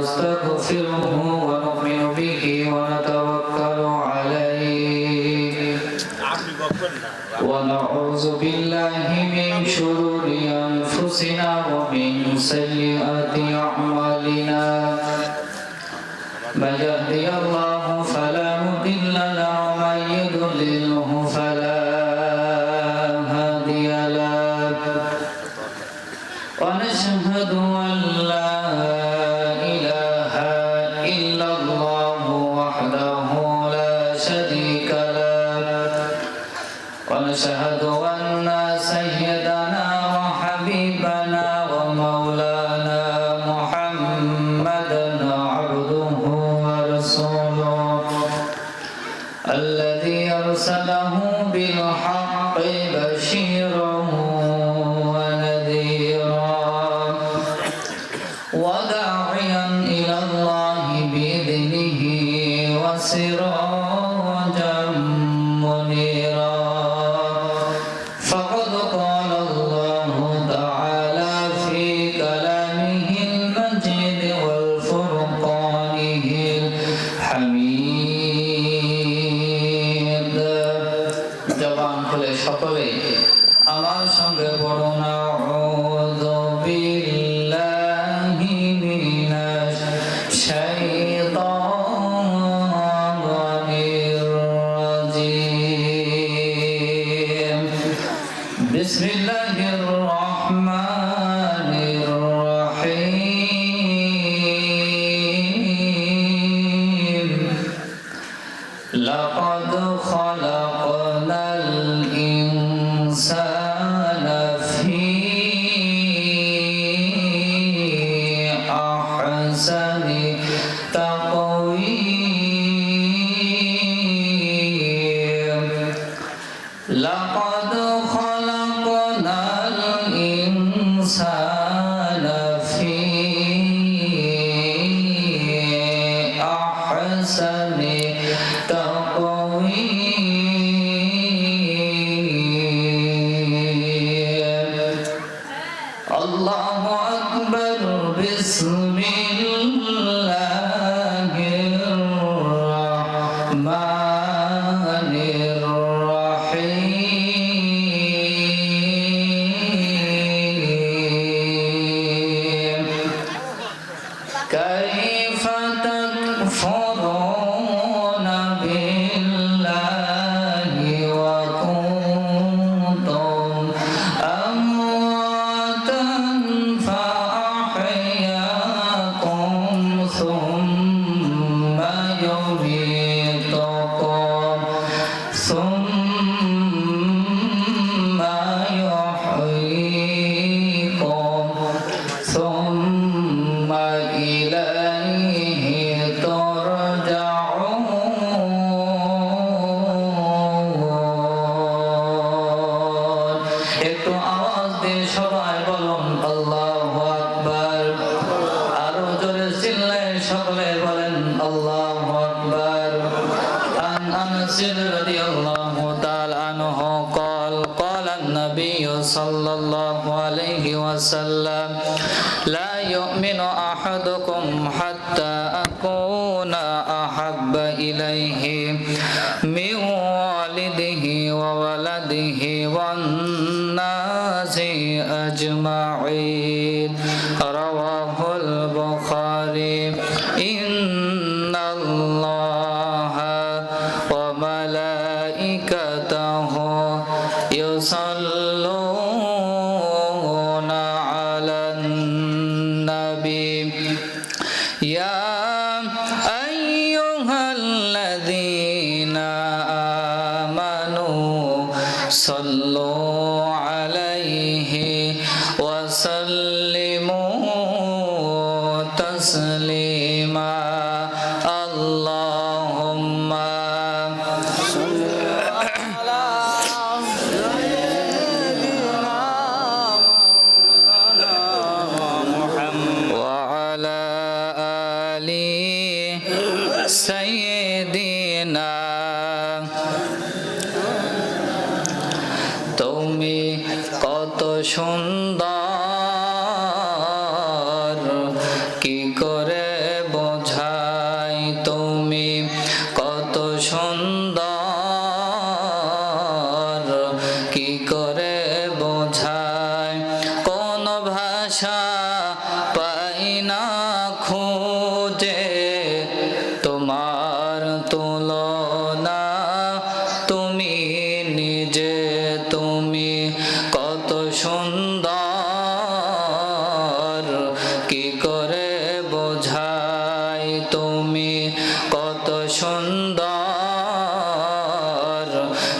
ونستغفره ونؤمن به ونتوكل عليه ونعوذ بالله من شرور أنفسنا ومن سيئات أعمالنا من يهدي الله فلا مضل له ومن يضلله فلا هادي له ونشهد أن لا إله إلا الله وحده لا شريك له ونشهد أن سيدنا وحبيبنا ومولانا محمدا عبده ورسوله الذي أرسله بالحق بشيرا ونذيرا وداعيا إلى الله بإذنه وسراجا منيرا فقد قال الله تعالى في كلامه المجيد والفرقانه الحميد জবান খুলে সকলে আমার সঙ্গে পড়ুন আউযু বিল্লাহি মিনাশ শাইতানির রাজিম বিসমিল্লাহির রহমানির রহিম লাকাদ খালাকনাল ইনসানা ফি আহসানি তাকওয়িম লাকাদ খালাকনাল ইনসানা ফি আহসানি الله أكبر بسم الله الرحمن الرحيم كيف تكفرون بالله وكنتم أمواتا فأحياكم ثم يميتكم ثم يحييكم ثم إليه ترجعون একটু আওয়াজ দিয়ে সবাই বলুন আল্লাহু আকবার আরো জোরে চিল্লায় সকলে বলেন আল্লাহু আকবার আন আনাস রাদিয়াল্লাহু তাআলা আনহু قال قال النبي صلى الله عليه وسلم لا يؤمن أحدكم حتى أكون أحب إليه من والده وولده والناس أجمعين رواه البخاري إن الله وملائكته يصلون على النبي يا أيها الذين آمنوا صلوا عليه وسلموا تسليما اللهم صل على وعلى آل سيدنا তুমি কত সুন্দর কি করে খোঁজে তোমার তুলনা তুমি নিজে তুমি কত সুন্দর কি করে বোঝাই তুমি কত সুন্দর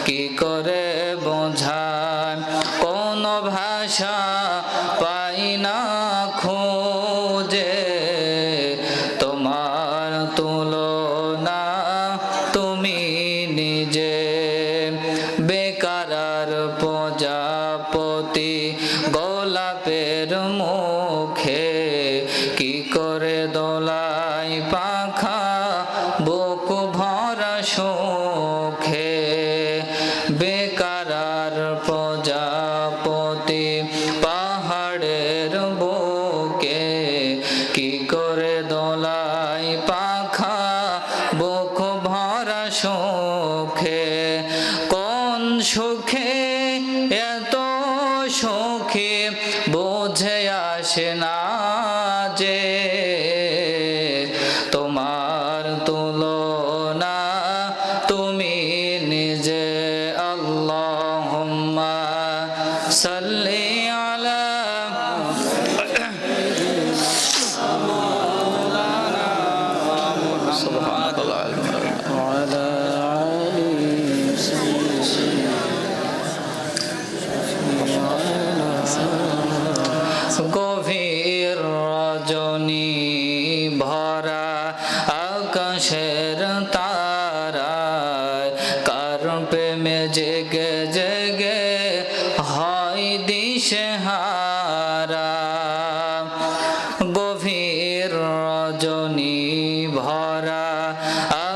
কি করে বোঝাই কোন ভাষা পাই না খোঁজে তোমার তুলনা তুমি নিজে বেকারার প্রজাপতি গোলাপের মুখে কি করে দোলাই পাখা বুক ভরা সুখে বেকারার প্রজাপতি পাহাড়ের বুকে কি করে দোলাই পাখা বুক ভরা সুখে কোন সুখে এত সুখে বোঝে আসে না যে তোমার তুলনা তুমি নিজে আল্লাহুম্মা সাল্লি আলা সুবহানাল্লাহ ওয়া আলা গভীর রজনী ভরা আকাশের তারায় কার প্রেমে জেগে জেগে হয় দিশেহারা গভীর রজনী ভরা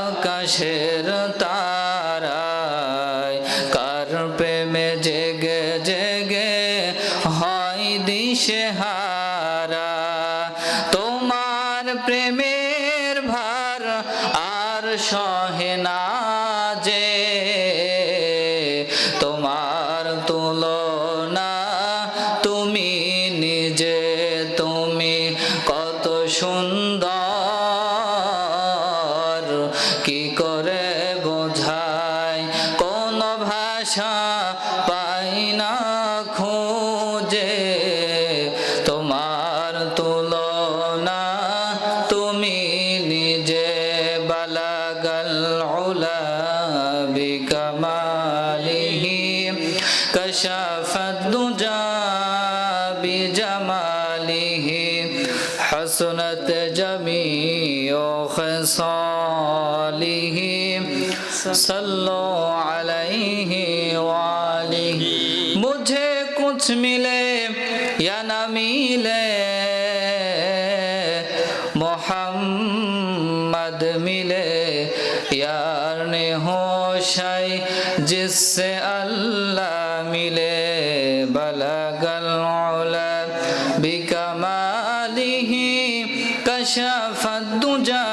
আকাশের তারায় কার প্রেমে জেগে জেগে হয় দিশেহারা তোমার প্রেমের ভার আর সহে না যে তোমার তুলনা তুমি নিজে তুমি কত সুন্দর কি করে বোঝাই কোন ভাষা পাই না খোঁজে তোমার তুলনা তুমি নিজে বালাগাল উলা বিকামালিহি কাশাফাদ দুজা বিজামালিহি হাসনাত জামিউ খিসালিহি सल्लो अलैहि वालिहि मुझे कुछ मिले या न मिले मोहम्मद मिले यार ने होशाई जिससे अल्लाह मिले बलगल उला बिकमालिहि कशफद दुजा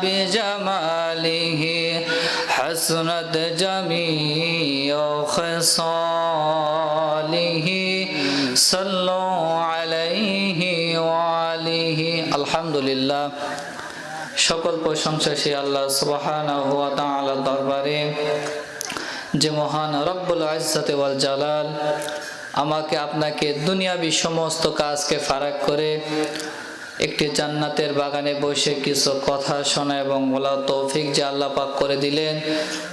बिजमालिहि हसनत जमीउ खिसालिहि सल्लु अलैहि वालिहि আলহামদুলিল্লাহ সকল প্রশংসা সেই আল্লাহ সুবহানাহু ওয়া তাআলার দরবারে যে মহান রব্বুল ইজ্জত ওয়াল জালাল আমাকে আপনাকে দুনিয়াবি সমস্ত কাজকে ফারাক করে একটি জান্নাতের বাগানে বসে কিছু কথা শোনা এবং বলা তৌফিক যে আল্লাহ পাক করে দিলেন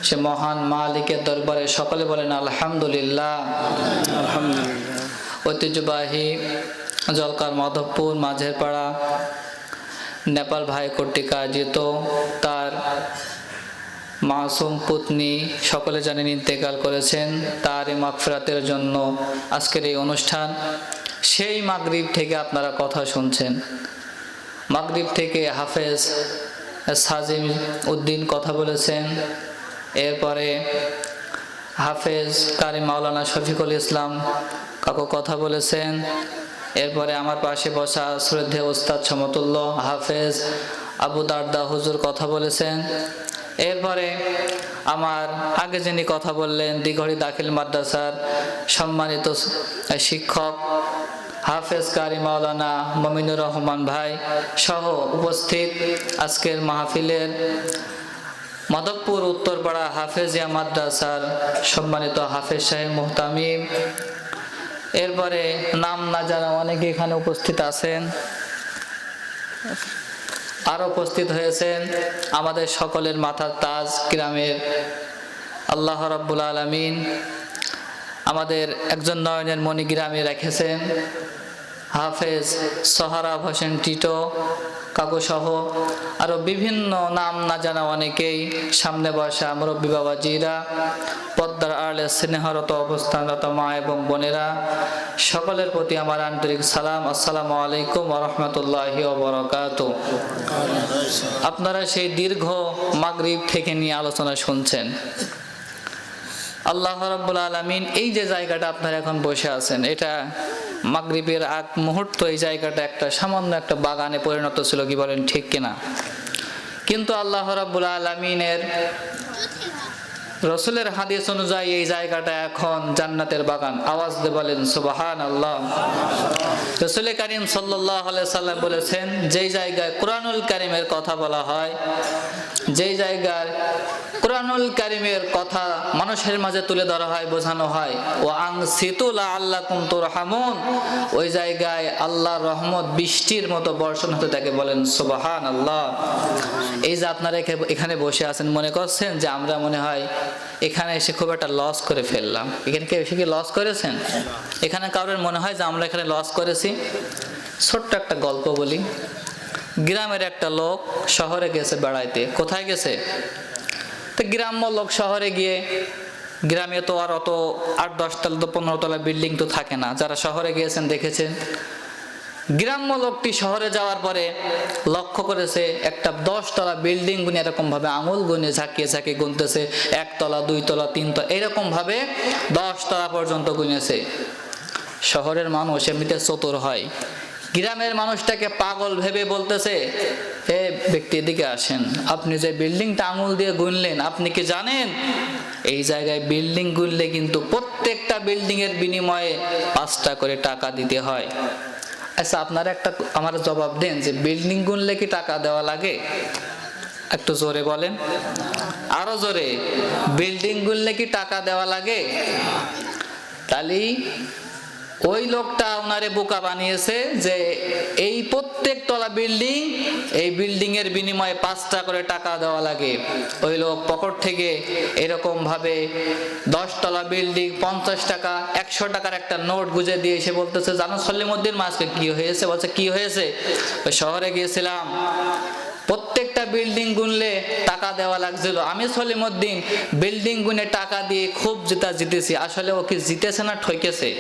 সে মহান মালিকের দরবারে সকলে বলেন আলহামদুলিল্লাহ। আলহামদুলিল্লাহ। ঐতিহ্যবাহী জলকার মাধবপুর মাঝের পাড়া নেপাল ভাই কর্তৃক আয়োজিত তার মাসুম পুতনি সকলে জানেন ইন্তেকাল করেছেন, তার মাগফিরাতের জন্য আজকের এই অনুষ্ঠান। সেই মাগরিব থেকে আপনারা কথা শুনছেন, মাগরিব থেকে হাফেজ সাজিম উদ্দিন কথা বলেছেন, এরপরে হাফেজ কারি মাওলানা শফিকুল ইসলাম কাকু কথা বলেছেন, এরপরে আমার পাশে বসা শ্রদ্ধেয় উস্তাদ সমতুল্য হাফেজ আবু দারদা হুজুর কথা বলেছেন, এরপরে আমার আগে যিনি কথা বললেন দিঘড়ি দাখিল মাদ্রাসার সম্মানিত শিক্ষক হাফেজ কারি মাওলানা মমিনুর রহমান ভাই সহ উপস্থিত আজকের মাহফিলের মাধবপুর উত্তরপাড়া হাফেজিয়া মাদ্রাসার সম্মানিত হাফেজ সাহেব মুহতামিম, এরপরে নাম না জানা অনেকে এখানে উপস্থিত আছেন, আরো উপস্থিত হয়েছেন আমাদের সকলের মাথার তাজ গ্রামের আল্লাহ রাব্বুল আলামিন আমাদের একজন নয়নের মণি গ্রামে রেখেছেন হাফেজ সোহরাব হোসেন টিটো কাকু সহ আরো বিভিন্ন নাম না জানা অনেকেই, সামনে বসা মুরব্বী বাবাজিরা, পদ্মার আড়ালে স্নেহরত অবস্থানরত মা এবং বোনেরা, সকলের প্রতি আমার আন্তরিক সালাম। আসসালামু আলাইকুম ওয়া রাহমাতুল্লাহি ওয়া বারাকাতুহু। আপনারা সেই দীর্ঘ মাগরিব থেকে নিয়ে আলোচনা শুনছেন। আল্লাহ রাব্বুল আলামিন এই যে জায়গাটা আপনারা এখন বসে আছেন, এটা মাগরিবের আগ মুহূর্ত এই জায়গাটা একটা সামান্য একটা বাগানে পরিণত ছিল, কি বলেন ঠিক কিনা? কিন্তু আল্লাহ রাব্বুল আলামিনের রাসূলের হাদিস অনুযায়ী এই জায়গাটা এখন জান্নাতের বাগান। আওয়াজ দিয়ে বলেন সুবহানাল্লাহ। রাসূল কারীম সাল্লাল্লাহু আলাইহি সাল্লাম বলেছেন, যেই জায়গায় কুরআনুল কারীমের কথা বলা হয়, যেই জায়গায় কুরআনুল কারীমের কথা মানুষের মাঝে তুলে ধরা হয়, বোঝানো হয়, ও আনসিতু লাআল্লাকুম তুরহামুন, ওই জায়গায় আল্লাহর রহমত বৃষ্টির মতো বর্ষণ হতে থাকে। বলেন সুবহানাল্লাহ। এই যে আপনারা এখানে বসে আছেন, মনে করছেন যে আমরা মনে হয় এখানে এসে খুব একটা লস করে ফেললাম। এখানে কেউ এসে কি লস করেছেন? এখানে কারোর মনে হয় যে আমরা এখানে লস করেছি? ছোট্ট একটা গল্প বলি। গ্রামের একটা লোক শহরে গেছে বেড়াইতে। কোথায় গেছে? তো গ্রাম্য লোক শহরে গিয়ে, গ্রামে তো আর অত 8-10 তলা 15 তলা বিল্ডিং তো থাকে না, যারা শহরে গিয়েছেন দেখেছেন। গ্রাম্য লোকটি শহরে যাওয়ার পরে লক্ষ্য করেছে একটা 10 তলা বিল্ডিং গুনে এরকম ভাবে আঙুল গুনে ঝাঁকিয়ে ঝাঁকিয়ে গুনতেছে, 1 তলা 2 তলা 3 তলা এরকম ভাবে 10 তলা পর্যন্ত গুনেছে। শহরের মানুষ এমনিতে চতুর হয়, গ্রামের মানুষটাকে পাগল ভেবে বলতেছে, এ ব্যক্তি এদিকে আসেন, আপনি যে বিল্ডিংটা আঙুল দিয়ে গুনলেন, আপনি কি জানেন এই জায়গায় বিল্ডিং গুনলে কিন্তু প্রত্যেকটা বিল্ডিং এর বিনিময়ে 5টা করে টাকা দিতে হয়। আচ্ছা, আপনারা একটা আমার জবাব দেন যে বিল্ডিং গুনলে কি টাকা দেওয়া লাগে? একটু জোরে বলেন, আরো জোরে। বিল্ডিং গুনলে কি টাকা দেওয়া লাগে? তাহলে ওই লোকটা ওনারে বোকা বানিয়েছে যে এই প্রত্যেক তলা বিল্ডিং, এই বিল্ডিং এর বিনিময়ে 5টা করে টাকা দেওয়া লাগে। ওই লোক পকেট থেকে এরকম ভাবে 10 তলা বিল্ডিং 50 টাকা 100 টাকার একটা নোট গুজে দিয়ে এসে বলতেছে, জানো সলিমুদ্দিন মাসকে কি হয়েছে? বলছে কি হয়েছে? শহরে গিয়েছিলাম, প্রত্যেকটা বিল্ডিং গুনলে টাকা দেওয়া লাগছিল, আমি সলিমুদ্দিন বিল্ডিং গুনে টাকা দিয়ে খুব জিতেছি। আসলে ও কি জিতেছে না ঠকেছে?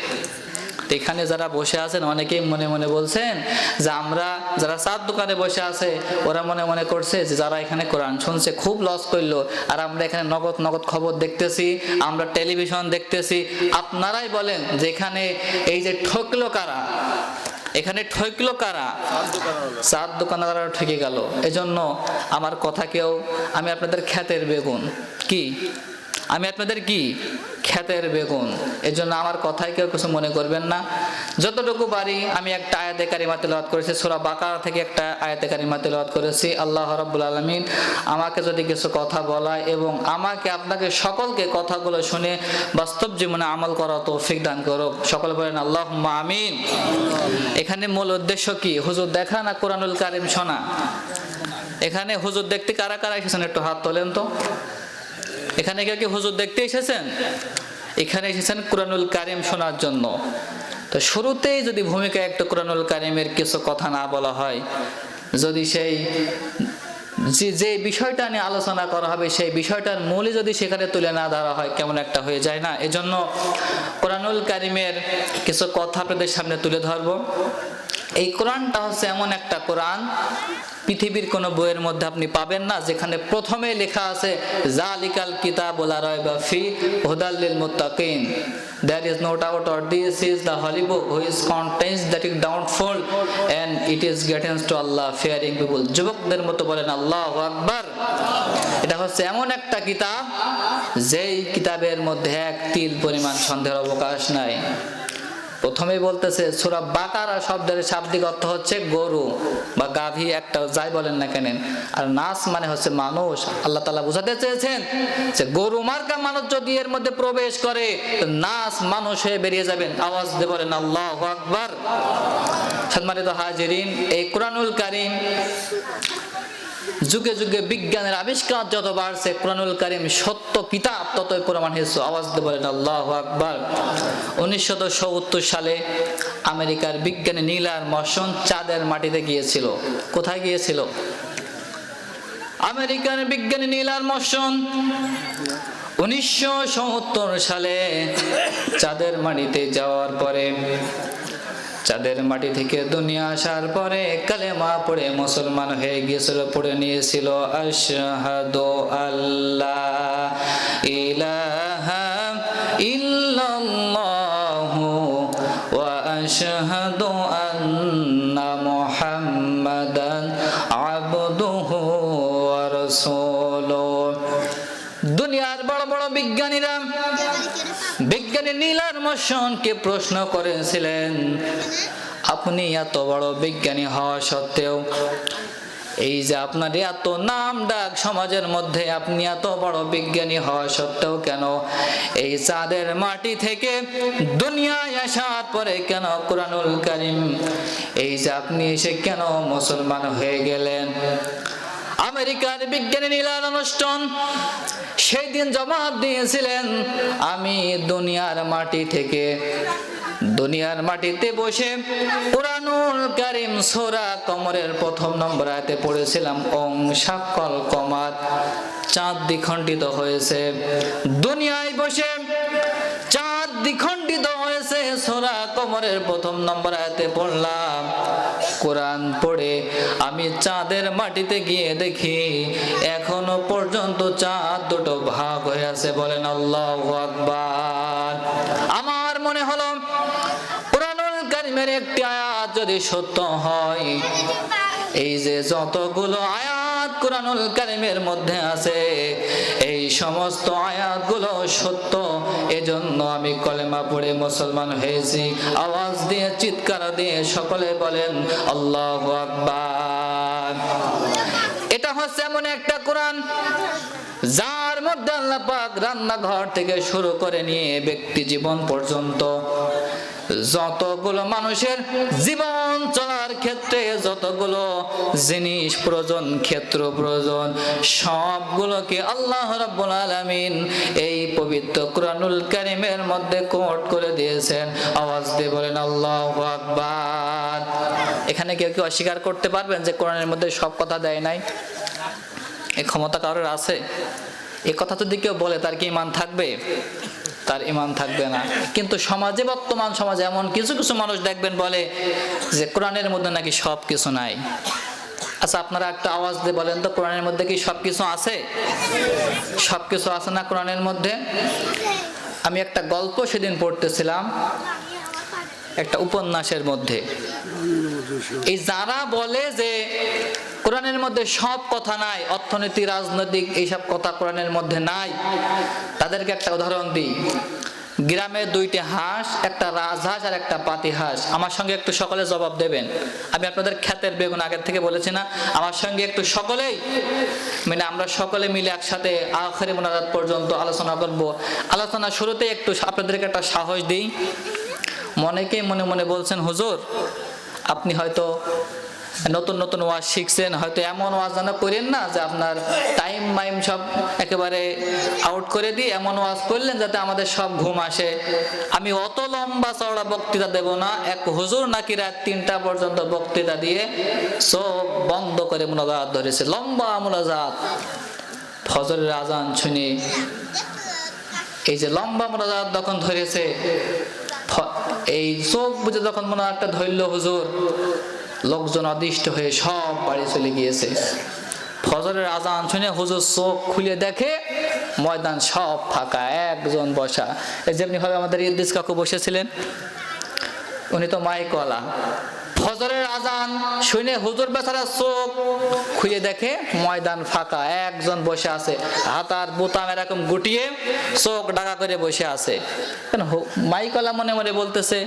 এখানে যারা বসে আছেন অনেকেই মনে মনে বলছেন যে আমরা যারা চার দোকানে বসে আছে ওরা মনে মনে করছে যে যারা এখানে কোরআন শুনছে খুব লস করলো, আর আমরা এখানে নগদ নগদ খবর দেখতেছি, আমরা টেলিভিশন দেখতেছি। আপনারাই বলেন যে এখানে এই যে ঠকলো কারা? এখানে ঠকলো কারা? চার দোকানদাররা ঠকে গেল। এজন্য আমার কথা কেউ, আমি আপনাদের ক্ষেতের বেগুন কি, আমি আপনাদের কি ক্ষেতের বেগুন, এজন্য আমার কথাই কেউ কিছু মনে করবেন না। যতটুকু পারি আমি একটা আয়াতে কারিমা তেলাওয়াত করেছি, সূরা বাকারা থেকে একটা আয়াতে কারিমা তেলাওয়াত করেছি। আল্লাহ রাব্বুল আলামিন আমাকে যদি কিছু কথা বলায় এবং আমাকে আপনাকে সকলকে কথাগুলো শুনে বাস্তব জীবনে আমল করা তৌফিক দান করুক। সকলে বলেন আল্লাহুম্মা আমিন। এখানে মূল উদ্দেশ্য কি? হুজুর দেখা না কোরআনুল কারীম শোনা? এখানে হুজুর দেখতে কারা কারা এসেছেন একটু হাত তোলেন তো। এখানে কেউ কি হুজুর দেখতে এসেছেন? এখানে এসেছেন কোরআনুল কারীম শোনার জন্য। তো শুরুতেই যদি ভূমিকা একটা কোরআনুল কারীমের কিছু কথা না বলা হয়, যদি সেই যে বিষয়টা নিয়ে আলোচনা করা হবে সেই বিষয়টার মূলই যদি সেখানে তুলে না ধরা হয়, কেমন একটা হয়ে যায় না? এজন্য কোরআনুল কারীমের কিছু কথা আপনাদের সামনে তুলে ধরবো। এই কোরআনটা হচ্ছে এমন একটা কোরআন, পৃথিবীর কোন বইয়ের মধ্যে আপনি পাবেন না যেখানে প্রথমে লেখা আছে জালিকাল কিতাবুল লা রাইবা ফি হুদাল লিল মুত্তাকিন, there is no doubt or this is the holy book which contains that is doubtful and it is guidance to Allah fearing people। যুবকদের মতো বলেন আল্লাহু আকবার। এটা হচ্ছে এমন একটা কিতাব যেই কিতাবের মধ্যে এক তিল পরিমাণ সন্দেহের অবকাশ নাই। প্রথমেই বলতেছে সূরা বাকারা শব্দের শাব্দিক অর্থ হচ্ছে গরু বা গাভী, একটা যাই বলেন না কেন। আর নাস মানে হচ্ছে মানুষ। আল্লাহ তাআলা বোঝাতে চেয়েছেন যে গরু মার্কা মানুষ যদি এর মধ্যে প্রবেশ করে, নাস মানুষ হয়ে বেরিয়ে যাবেন। আওয়াজ দিয়ে বলেন আল্লাহু আকবার। সম্মানিত হাজিরিন, এই কোরআনুল কারীম যুগে যুগে বিজ্ঞানের আবিষ্কার যত বাড়ছে, কোরআনুল কারীম সত্য কিতাব ততই প্রমাণ হয়েছে। আওয়াজ দিয়ে বলেন আল্লাহু আকবার। 1970 সালে আমেরিকার বিজ্ঞানী নীল আর্মস্ট্রং চাঁদের মাটিতে গিয়েছিল। কোথায় গিয়েছিল? আমেরিকার বিজ্ঞানী নীল আর্মস্ট্রং 1970 সালে চাঁদের মাটিতে যাওয়ার পরে, চাঁদের মাটি থেকে দুনিয়া আসার পরে কালেমা পড়ে মুসলমান হয়ে গিয়েছিল, পড়ে নিয়েছিল আশহাদু আল্লা ইলাহা ইল্লাল্লাহু ওয়া আশহাদু আন্না মুহাম্মাদান আবদুহু ওয়া রাসূলুহু। দুনিয়ার বড় বড় বিজ্ঞানীরা বিজ্ঞানী নীল আর্মস্ট্রংকে প্রশ্ন করেছিলেন, আপনি এত বড় বিজ্ঞানী হওয়া সত্ত্বেও, এই যে আপনার এত নাম ডাক সমাজের মধ্যে, আপনি এত বড় বিজ্ঞানী হওয়া সত্ত্বেও কেন এই চাঁদের মাটি থেকে দুনিয়ায় আসার পরে কেন কোরআনুল কারীম, এই যে আপনি এসে কেন মুসলমান হয়ে গেলেন? আমেরিকার বিজ্ঞানী নীল আর্মস্ট্রং সেই দিন জবাব দিয়েছিলেন, আমি দুনিয়ার মাটি থেকে, দুনিয়ার মাটিতে বসে কোরআনুল কারীম সূরা কমরের 1 নম্বর আয়াতে পড়েছিলাম, ওং শাক্কাল কমার, চাঁদ দ্বিখণ্ডিত হয়েছে। দুনিয়ায় বসে চাঁদ দ্বিখণ্ডিত হয়েছে, সূরা কমরের 1 নম্বর আয়াতে পড়লাম। কোরআন পড়ে আমি চাঁদের মাটিতে গিয়ে দেখি এখনো পর্যন্ত চাঁদ দুটো ভাগ হয়ে আছে। বলেন আল্লাহু আকবার। আমার মনে হলো কোরআনুল কারীমের একটি আয়াত যদি সত্য হয়, এই যে যতগুলো আয়াত কোরআনুল কারীমের মধ্যে আছে, এই সমস্ত আয়াতগুলো সত্য, এজন্য আমি কলেমা পড়ে মুসলমান হয়েছি। আওয়াজ দিয়ে চিৎকার দিয়ে সকলে বলেন আল্লাহু আকবার। এটা হচ্ছে এমন একটা কোরআন যার মধ্যে আল্লাহ পাক রান্নাঘর থেকে শুরু করে নিয়ে ব্যক্তি জীবন পর্যন্ত যতগুলো মানুষের জীবন চলার ক্ষেত্রে যতগুলো জিনিস প্রয়োজন, ক্ষেত্র প্রয়োজন, সবগুলোকে আল্লাহ রাব্বুল আলামিন এই পবিত্র কোরআনুল কারীমের মধ্যে কোট করে দিয়েছেন। আওয়াজ দিয়ে বলেন আল্লাহু আকবার। এখানে কেউ কি অস্বীকার করতে পারবেন যে কোরআনের মধ্যে সব কথা দেয় নাই? এই ক্ষমতা কারোর আছে? এই কথা যদি কেউ বলে তার কি ঈমান থাকবে? তার ঈমান থাকবে না। কিন্তু সমাজে, বর্তমান সমাজে এমন কিছু কিছু মানুষ দেখবেন বলে যে কোরআনের মধ্যে নাকি সব কিছু নাই। আচ্ছা, আপনারা একটা আওয়াজ দিয়ে বলেন তো, কোরআনের মধ্যে কি সব কিছু আছে? সব কিছু আছে না কোরআনের মধ্যে? আমি একটা গল্প সেদিন পড়তেছিলাম একটা উপন্যাসের মধ্যে। এই যারা বলে যে কোরআনের মধ্যে সব কথা নাই, অর্থনীতি, রাজনৈতিক এইসব কথা কোরআনের মধ্যে নাই, তাদেরকে একটা উদাহরণ দিই। গ্রামে 2টি হাঁস, একটা রাজহাঁস আর একটা পাতি হাঁস। আমার সঙ্গে একটু সকলে জবাব দেবেন। আমি আপনাদের ক্ষেতের বেগুন আগের থেকে বলেছি না? আমার সঙ্গে একটু সকলেই, মানে আমরা সকলে মিলে একসাথে আখিরি মুনাজাত পর্যন্ত আলোচনা করব। আলোচনা শুরুতে একটু আপনাদেরকে একটা সাহস দিই। অনেকেই মনে মনে বলছেন, হুজুর আপনি হয়তো নতুন নতুন ওয়াজ শিখছেন, হয়তো এমন ওয়াজ যেন করেন না যে আপনার টাইম মাইম সব একেবারে আউট করে দিয়ে এমন ওয়াজ করলেন যাতে আমাদের সব ঘুম আসে। আমি অত লম্বা চওড়া বক্তৃতা দেব না। এক হুজুর নাকি রাত 3টা পর্যন্ত বক্তৃতা দিয়ে চোখ বন্ধ করে মুনাজাত ধরেছে, লম্বা মুনাজাত। ফজরের আজান শুনে এই যে লম্বা মুনাজাত যখন ধরেছে, এই চোখ বুঝে যখন মুনাজাতটা ধরল হুজুর, লোকজন অদৃষ্ট হয়ে সব বাড়ি চলে গিয়েছে। ফজরের আজান শুনে হুজুর চোখ খুলে দেখে ময়দান সব ফাঁকা, একজন বসা। এই যেমনি ভাবে আমাদের ইদ্রিস কাকু বসেছিলেন, উনি তো মাইকওয়ালা। ফজরের আজান শুনে হুজুর বেচারা চোখ খুলে দেখে ময়দান ফাঁকা, একজন বসে আছে, হাতার বোতাম এরকম গুটিয়ে চোখ ঢাকা করে বসে আছে। কেন মাইকওয়ালা মনে মনে বলতেছে,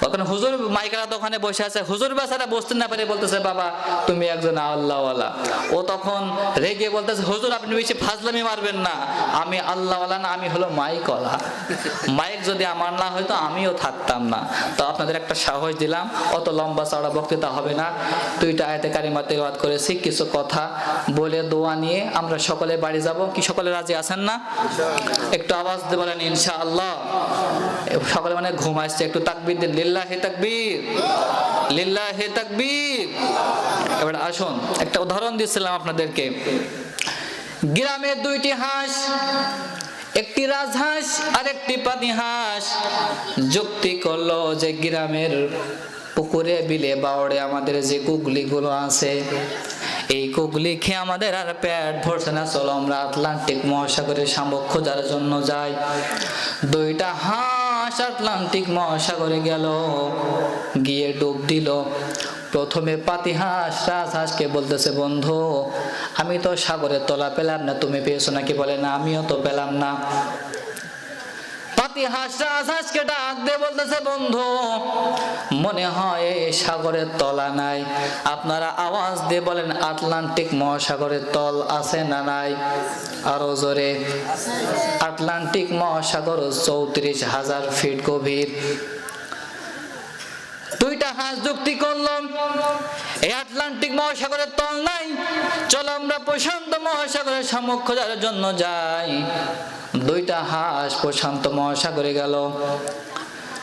ওখানে হুজুর মাইকেরা তো ওখানে বসে আছে, হুজুর বেচারা বসতে না পারে বলতেছে বাবা তুমি একজন আল্লাহওয়ালা। ও তখন রেগে বলতেছে হুজুর আপনি বেশি ফাজলামি মারবেন না, আমি আল্লাহওয়ালা না, আমি হলো মাইকওয়ালা। মাইক যদি আমার না হয়তো আমিও থাকতাম না। তো আপনাদের একটা সাহস দিলাম, অত লম্বা চওড়া বক্তৃতা হবে না, 2টা আয়াতে কারিমা তেলাওয়াত করেছি, কিছু কথা বলে দোয়া নিয়ে আমরা সকলে বাড়ি যাব। কি সকলে রাজি আছেন না? একটু আওয়াজ দিয়ে বলেন ইনশাআল্লাহ। সকলে মানে ঘুম আসছে, একটু তাকবীর দিন, লিল্লাহি তাকবীর, লিল্লাহি তাকবীর। এবার আসুন, একটা উদাহরণ দিয়েছিলাম আপনাদেরকে। গ্রামে 2টি হাঁস, একটি রাজহাঁস আর একটি পাতি হাঁস যুক্তি করলো যে গ্রামের পুকুরে বিলে বাওড়ে আমাদের যে কুগলিগুলো আছে, এই কুগলি খেয়ে আমাদের আর পেট ভরছে না, চলো আমরা আটলান্টিক মহাসাগরের শামুক খোঁজার জন্য যাই। 2টা হাঁস আটলান্টিক মহাসাগরে গেল, গিয়ে ডুব দিল। প্রথমে পাতি হাঁস রাজহাঁসকে বলতেছে বন্ধু আমি তো সাগরের তলা পেলাম না, তুমি পেয়েছো নাকি? বলে না আমিও তো পেলাম না। পাতি হাঁস রাজহাঁসকে ডাক দিয়ে বলতেছে বন্ধু মনে হয় এই সাগরের তলা নাই। আপনারা আওয়াজ দিয়ে বলেন আটলান্টিক মহাসাগরের তল আছে না নাই? আরো জোরে। আটলান্টিক মহাসাগর 34,000 ফিট গভীর। 2টা হাঁস যুক্তি করলো এই আটলান্টিক মহাসাগরের তল নাই, চলো আমরা প্রশান্ত মহাসাগরের শামুক খোঁজার জন্য যাই। 2টা হাঁস প্রশান্ত মহাসাগরে গেল।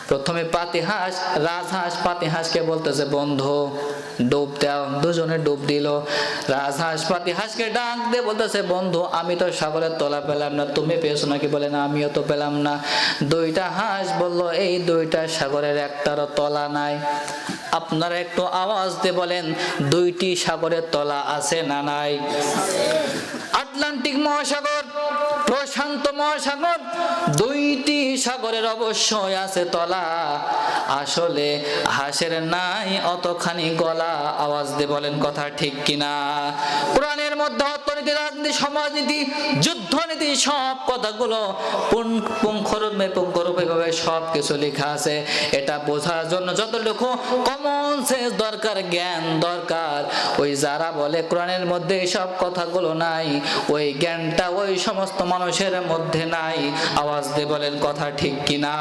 প্রথমে পাতি হাঁস রাজহাঁস পাতি হাঁসকে বলতেছে বন্ধু ডুব দাও। দুজনে ডুব দিল। রাজহাঁস পাতি হাঁসকে ডাক দিয়ে বলতেছে বন্ধু আমি তো সাগরের তলা পেলাম না, তুমি পেয়েছো নাকি? বলে না আমিও তো পেলাম না। 2টা হাঁস বলল এই 2টা সাগরের একটারও তলা নাই। আপনারা একটু আওয়াজ দিয়ে বলেন 2টি সাগরের তলা আছে না নাই? আটলান্টিক মহাসাগর, প্রশান্ত মহাসাগর, 2টি সাগরের অবশ্যই আছে তলা। আসলে হাঁসের নাই অতখানি গলা। আওয়াজ দিয়ে বলেন কথা ঠিক কিনা? কোরআনের মধ্যে অর্থনীতি, রাজনীতি, সমাজনীতি, যুদ্ধনীতি সব কথাগুলো পুঙ্খানুপুঙ্খরূপে সব কিছু লেখা আছে। এটা বোঝার জন্য যতটুকু কমন সেন্স দরকার, জ্ঞান দরকার, ওই যারা বলে কোরআনের মধ্যে সব কথাগুলো নাই, ওই জ্ঞানটা ওই সমস্ত মানুষের মধ্যে নাই। আওয়াজ দিয়ে বলেন কথা ঠিক কিনা?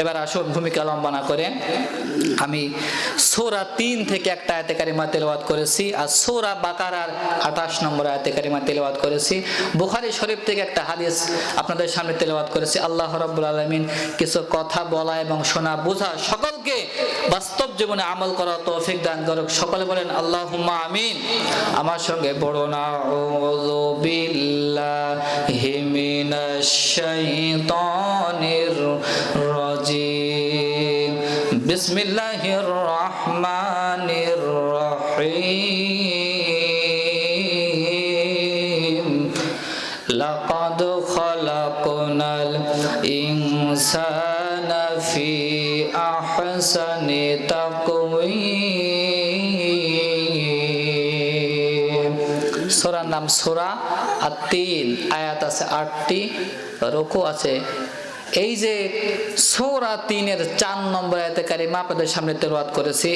এবার আসুন ভূমিকা লম্বা না করে আমি সূরা 3 থেকে একটা আয়াতে কারিমা তেলাওয়াত করেছি, আর সূরা বাকারার 28 নম্বর আয়াতে কারিমা তেলাওয়াত করেছি। বুখারী শরীফ থেকে একটা হাদিস আপনাদের সামনে তেলাওয়াত করেছি। আল্লাহ রাব্বুল আলামিন কিছু কথা বলা এবং শোনা বোঝা সকলকে বাস্তব জীবনে আমল করার তৌফিক দান করুক। সকলে বলেন আল্লাহুম্মা আমিন। আমার সঙ্গে পড়ুন আউযু বিল্লাহি মিনাশ শাইতানির রাজিম। বিসমিল্লাহির রহমানির রহিম। লাকাদ খালাকনাল ইনসানা ফি আহসানি তাকওয়িম। সূরার নাম সূরা আত-তিন, আয়াত আছে 8টি, রুকু আছে। এই যে সূরা 3-এর 4 নম্বর আয়াতে কারিমা আপনাদের সামনে তেলাওয়াত করেছি।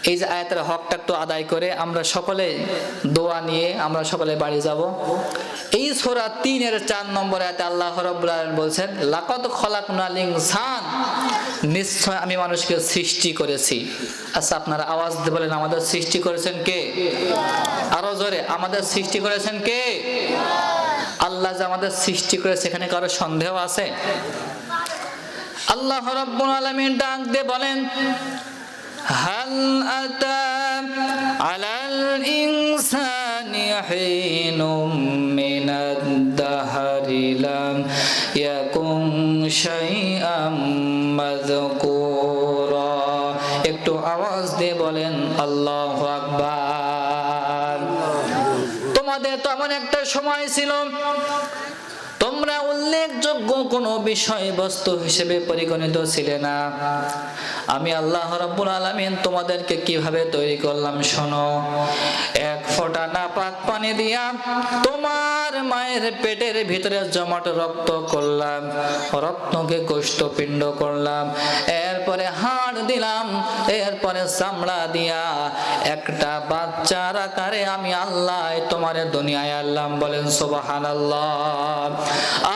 এই যে আয়াতের হকটা একটু আদায় করে আমরা সকলে দোয়া নিয়ে আমরা সকলে বাড়ি যাব। এই সূরা 3-এর 4 নম্বর আয়াতে আল্লাহ রাব্বুল আলামিন বলছেন লাকাদ খালাকনাল ইনসান, নিশ্চয় আমি মানুষকে সৃষ্টি করেছি। আচ্ছা আপনারা আওয়াজ দিয়ে বলেন আমাদের সৃষ্টি করেছেন কে? আরো জোরে, আমাদের সৃষ্টি করেছেন কে? আল্লাহ যে আমাদের সৃষ্টি করেছে এখানে কারো সন্দেহ আছে? আল্লাহ রাব্বুল আলামিন ডাক দিয়ে বলেন হাল আতা আলাল ইনসানি হিনুম মিনাদ দাহরি লাম ইয়াকুন শাইআম মাযকুরা। একটু আওয়াজ দিয়ে বলেন আল্লাহু আকবার। তোমাদের তো এমন একটা সময় ছিল তোমরা তোমরা উল্লেখযোগ্য কোনো বিষয়বস্তু হিসেবে পরিগণিত ছিলে না। আমি আল্লাহ রাব্বুল আলামিন তোমাদেরকে কিভাবে তৈরি করলাম শোনো। এক ফোঁটা নাপাক পানি দিয়া তোমার মায়ের পেটের ভিতরে জমাট রক্ত করলাম, রত্নকে কোষ্ঠপিণ্ড করলাম, এরপরে হাড় দিলাম, এরপরে চামড়া দিয়া একটা বাচ্চার আকারে আমি আল্লাহ তোমার দুনিয়ায় আনলাম। বলেন সুবহানাল্লাহ।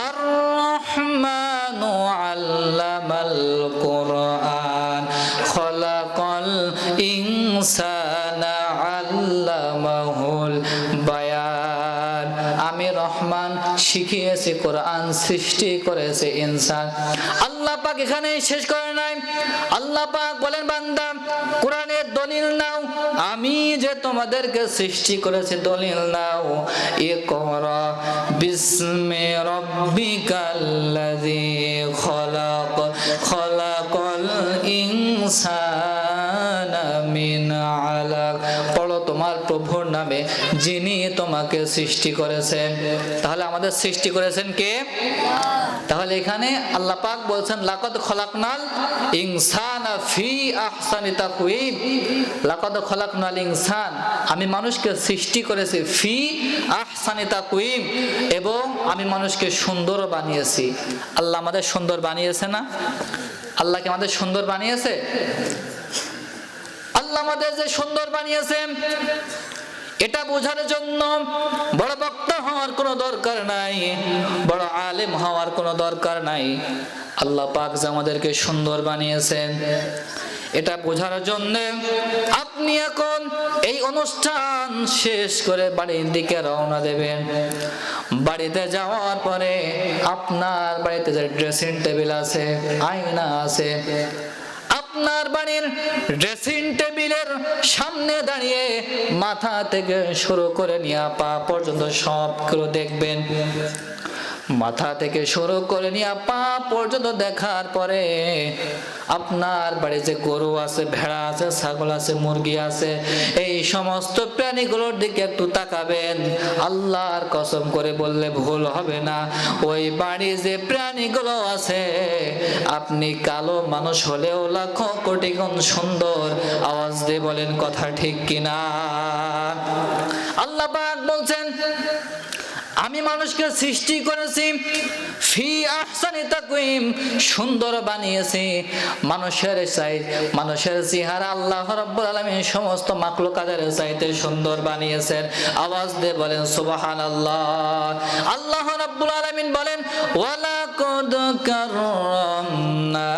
আর রহমানু আল্লামাল কুরআন খলাকাল ইনসানা আল্লামাহুল বায়ান। আমি রহমান শিখিয়েছি কোরআন, সৃষ্টি করেছে ইনসান। আল্লাহ পাক এখানে শেষ করে নাই। আল্লাহ পাক বলেন বান্দা কোরআনের দলিল নাও, আমি যে তোমাদেরকে সৃষ্টি করেছি দলিল নাও। ইকরা বিসমি রাব্বিকাল্লাযী খলাক খলাকাল ইনসানা মিন আলাক। পড়ো তোমার প্রভুর নামে যিনি তোমাকে সৃষ্টি করেছেন। তাহলে আমাদের সৃষ্টি করেছেন কে? তাহলে এখানে আল্লাহ পাক বলছেন লাকাদ খলাকনাল ইনসানা ফি আহসানি তাকওয়িম। লাকাদ খলাকনাল ইনসান, আমি মানুষকে সৃষ্টি করেছি ফি আহসানি তাকওয়িম, এবং আমি মানুষকে সুন্দর বানিয়েছি। আল্লাহ আমাদের সুন্দর বানিয়েছে না? আল্লাহ কি আমাদের সুন্দর বানিয়েছে? আল্লাহ আমাদের যে সুন্দর বানিয়েছেন এটা বোঝার জন্য বড় বক্তা হওয়ার কোনো দরকার নাই, বড় আলেম হওয়ার কোনো দরকার নাই। আল্লাহ পাক যে আমাদেরকে সুন্দর বানিয়েছেন এটা বোঝার জন্য আপনি এখন এই অনুষ্ঠান শেষ করে বাড়ির দিকে রওনা দেবেন। বাড়িতে যাওয়ার পরে আপনার বাড়িতে যে ড্রেসিং টেবিল আছে, আয়না আছে, আপনার বাড়ির ড্রেসিং টেবিলের সামনে দাঁড়িয়ে মাথা থেকে শুরু করে নিয়ে পা পর্যন্ত সবগুলো দেখবেন। মাথা থেকে শুরু করে নিয়ে পা পর্যন্ত দেখার পরে আপনার বাড়ি যে গরু আছে, ভেড়া আছে, ছাগল আছে, মুরগি আছে, এই সমস্ত প্রাণীগুলোর দিকে একটু তাকাবেন। আল্লাহর কসম করে বললে ভুল হবে না, ওই বাড়ি যে প্রাণীগুলো আছে আপনি কালো মানুষ হলেও লাখো কোটি গুণ সুন্দর। আওয়াজ দিয়ে বলেন কথা ঠিক কিনা? আল্লাহ পাক বলছেন আমি মানুষকে সৃষ্টি করেছি ফি আহসানি তাকওয়িম, সুন্দর বানিয়েছি। মানুষের মানুষের চেহারা আল্লাহ রাব্বুল আলামিন সমস্ত মাখলুকাতের চাইতে সুন্দর বানিয়েছেন। আওয়াজ দিয়ে বলেন সুবহানাল্লাহ। আল্লাহ রাব্বুল আলামিন বলেন ওয়ালাকাদ কাররামনা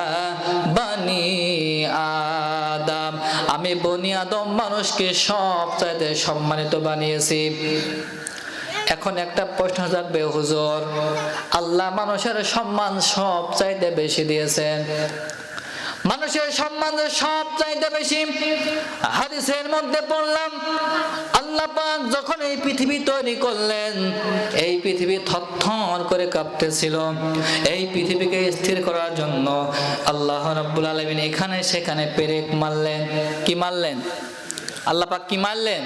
বানি আদম, আমি বনি আদম মানুষকে সব চাইতে সম্মানিত বানিয়েছি। এখন একটা প্রশ্ন জাগবে, হুজুর আল্লাহ মানুষের সম্মান সব চাইতে বেশি দিয়েছেন, মানুষের সম্মান সব চাইতে বেশি। হাদিসের মধ্যে পড়লাম আল্লাহ পাক যখন এই পৃথিবী তৈরি করলেন, এই পৃথিবী থরথর করে কাঁপতেছিল। এই পৃথিবীকে স্থির করার জন্য আল্লাহ রাব্বুল আলামিন এখানে সেখানে পেরেক মারলেন। কি মারলেন? আল্লাহ পাক কি মারলেন?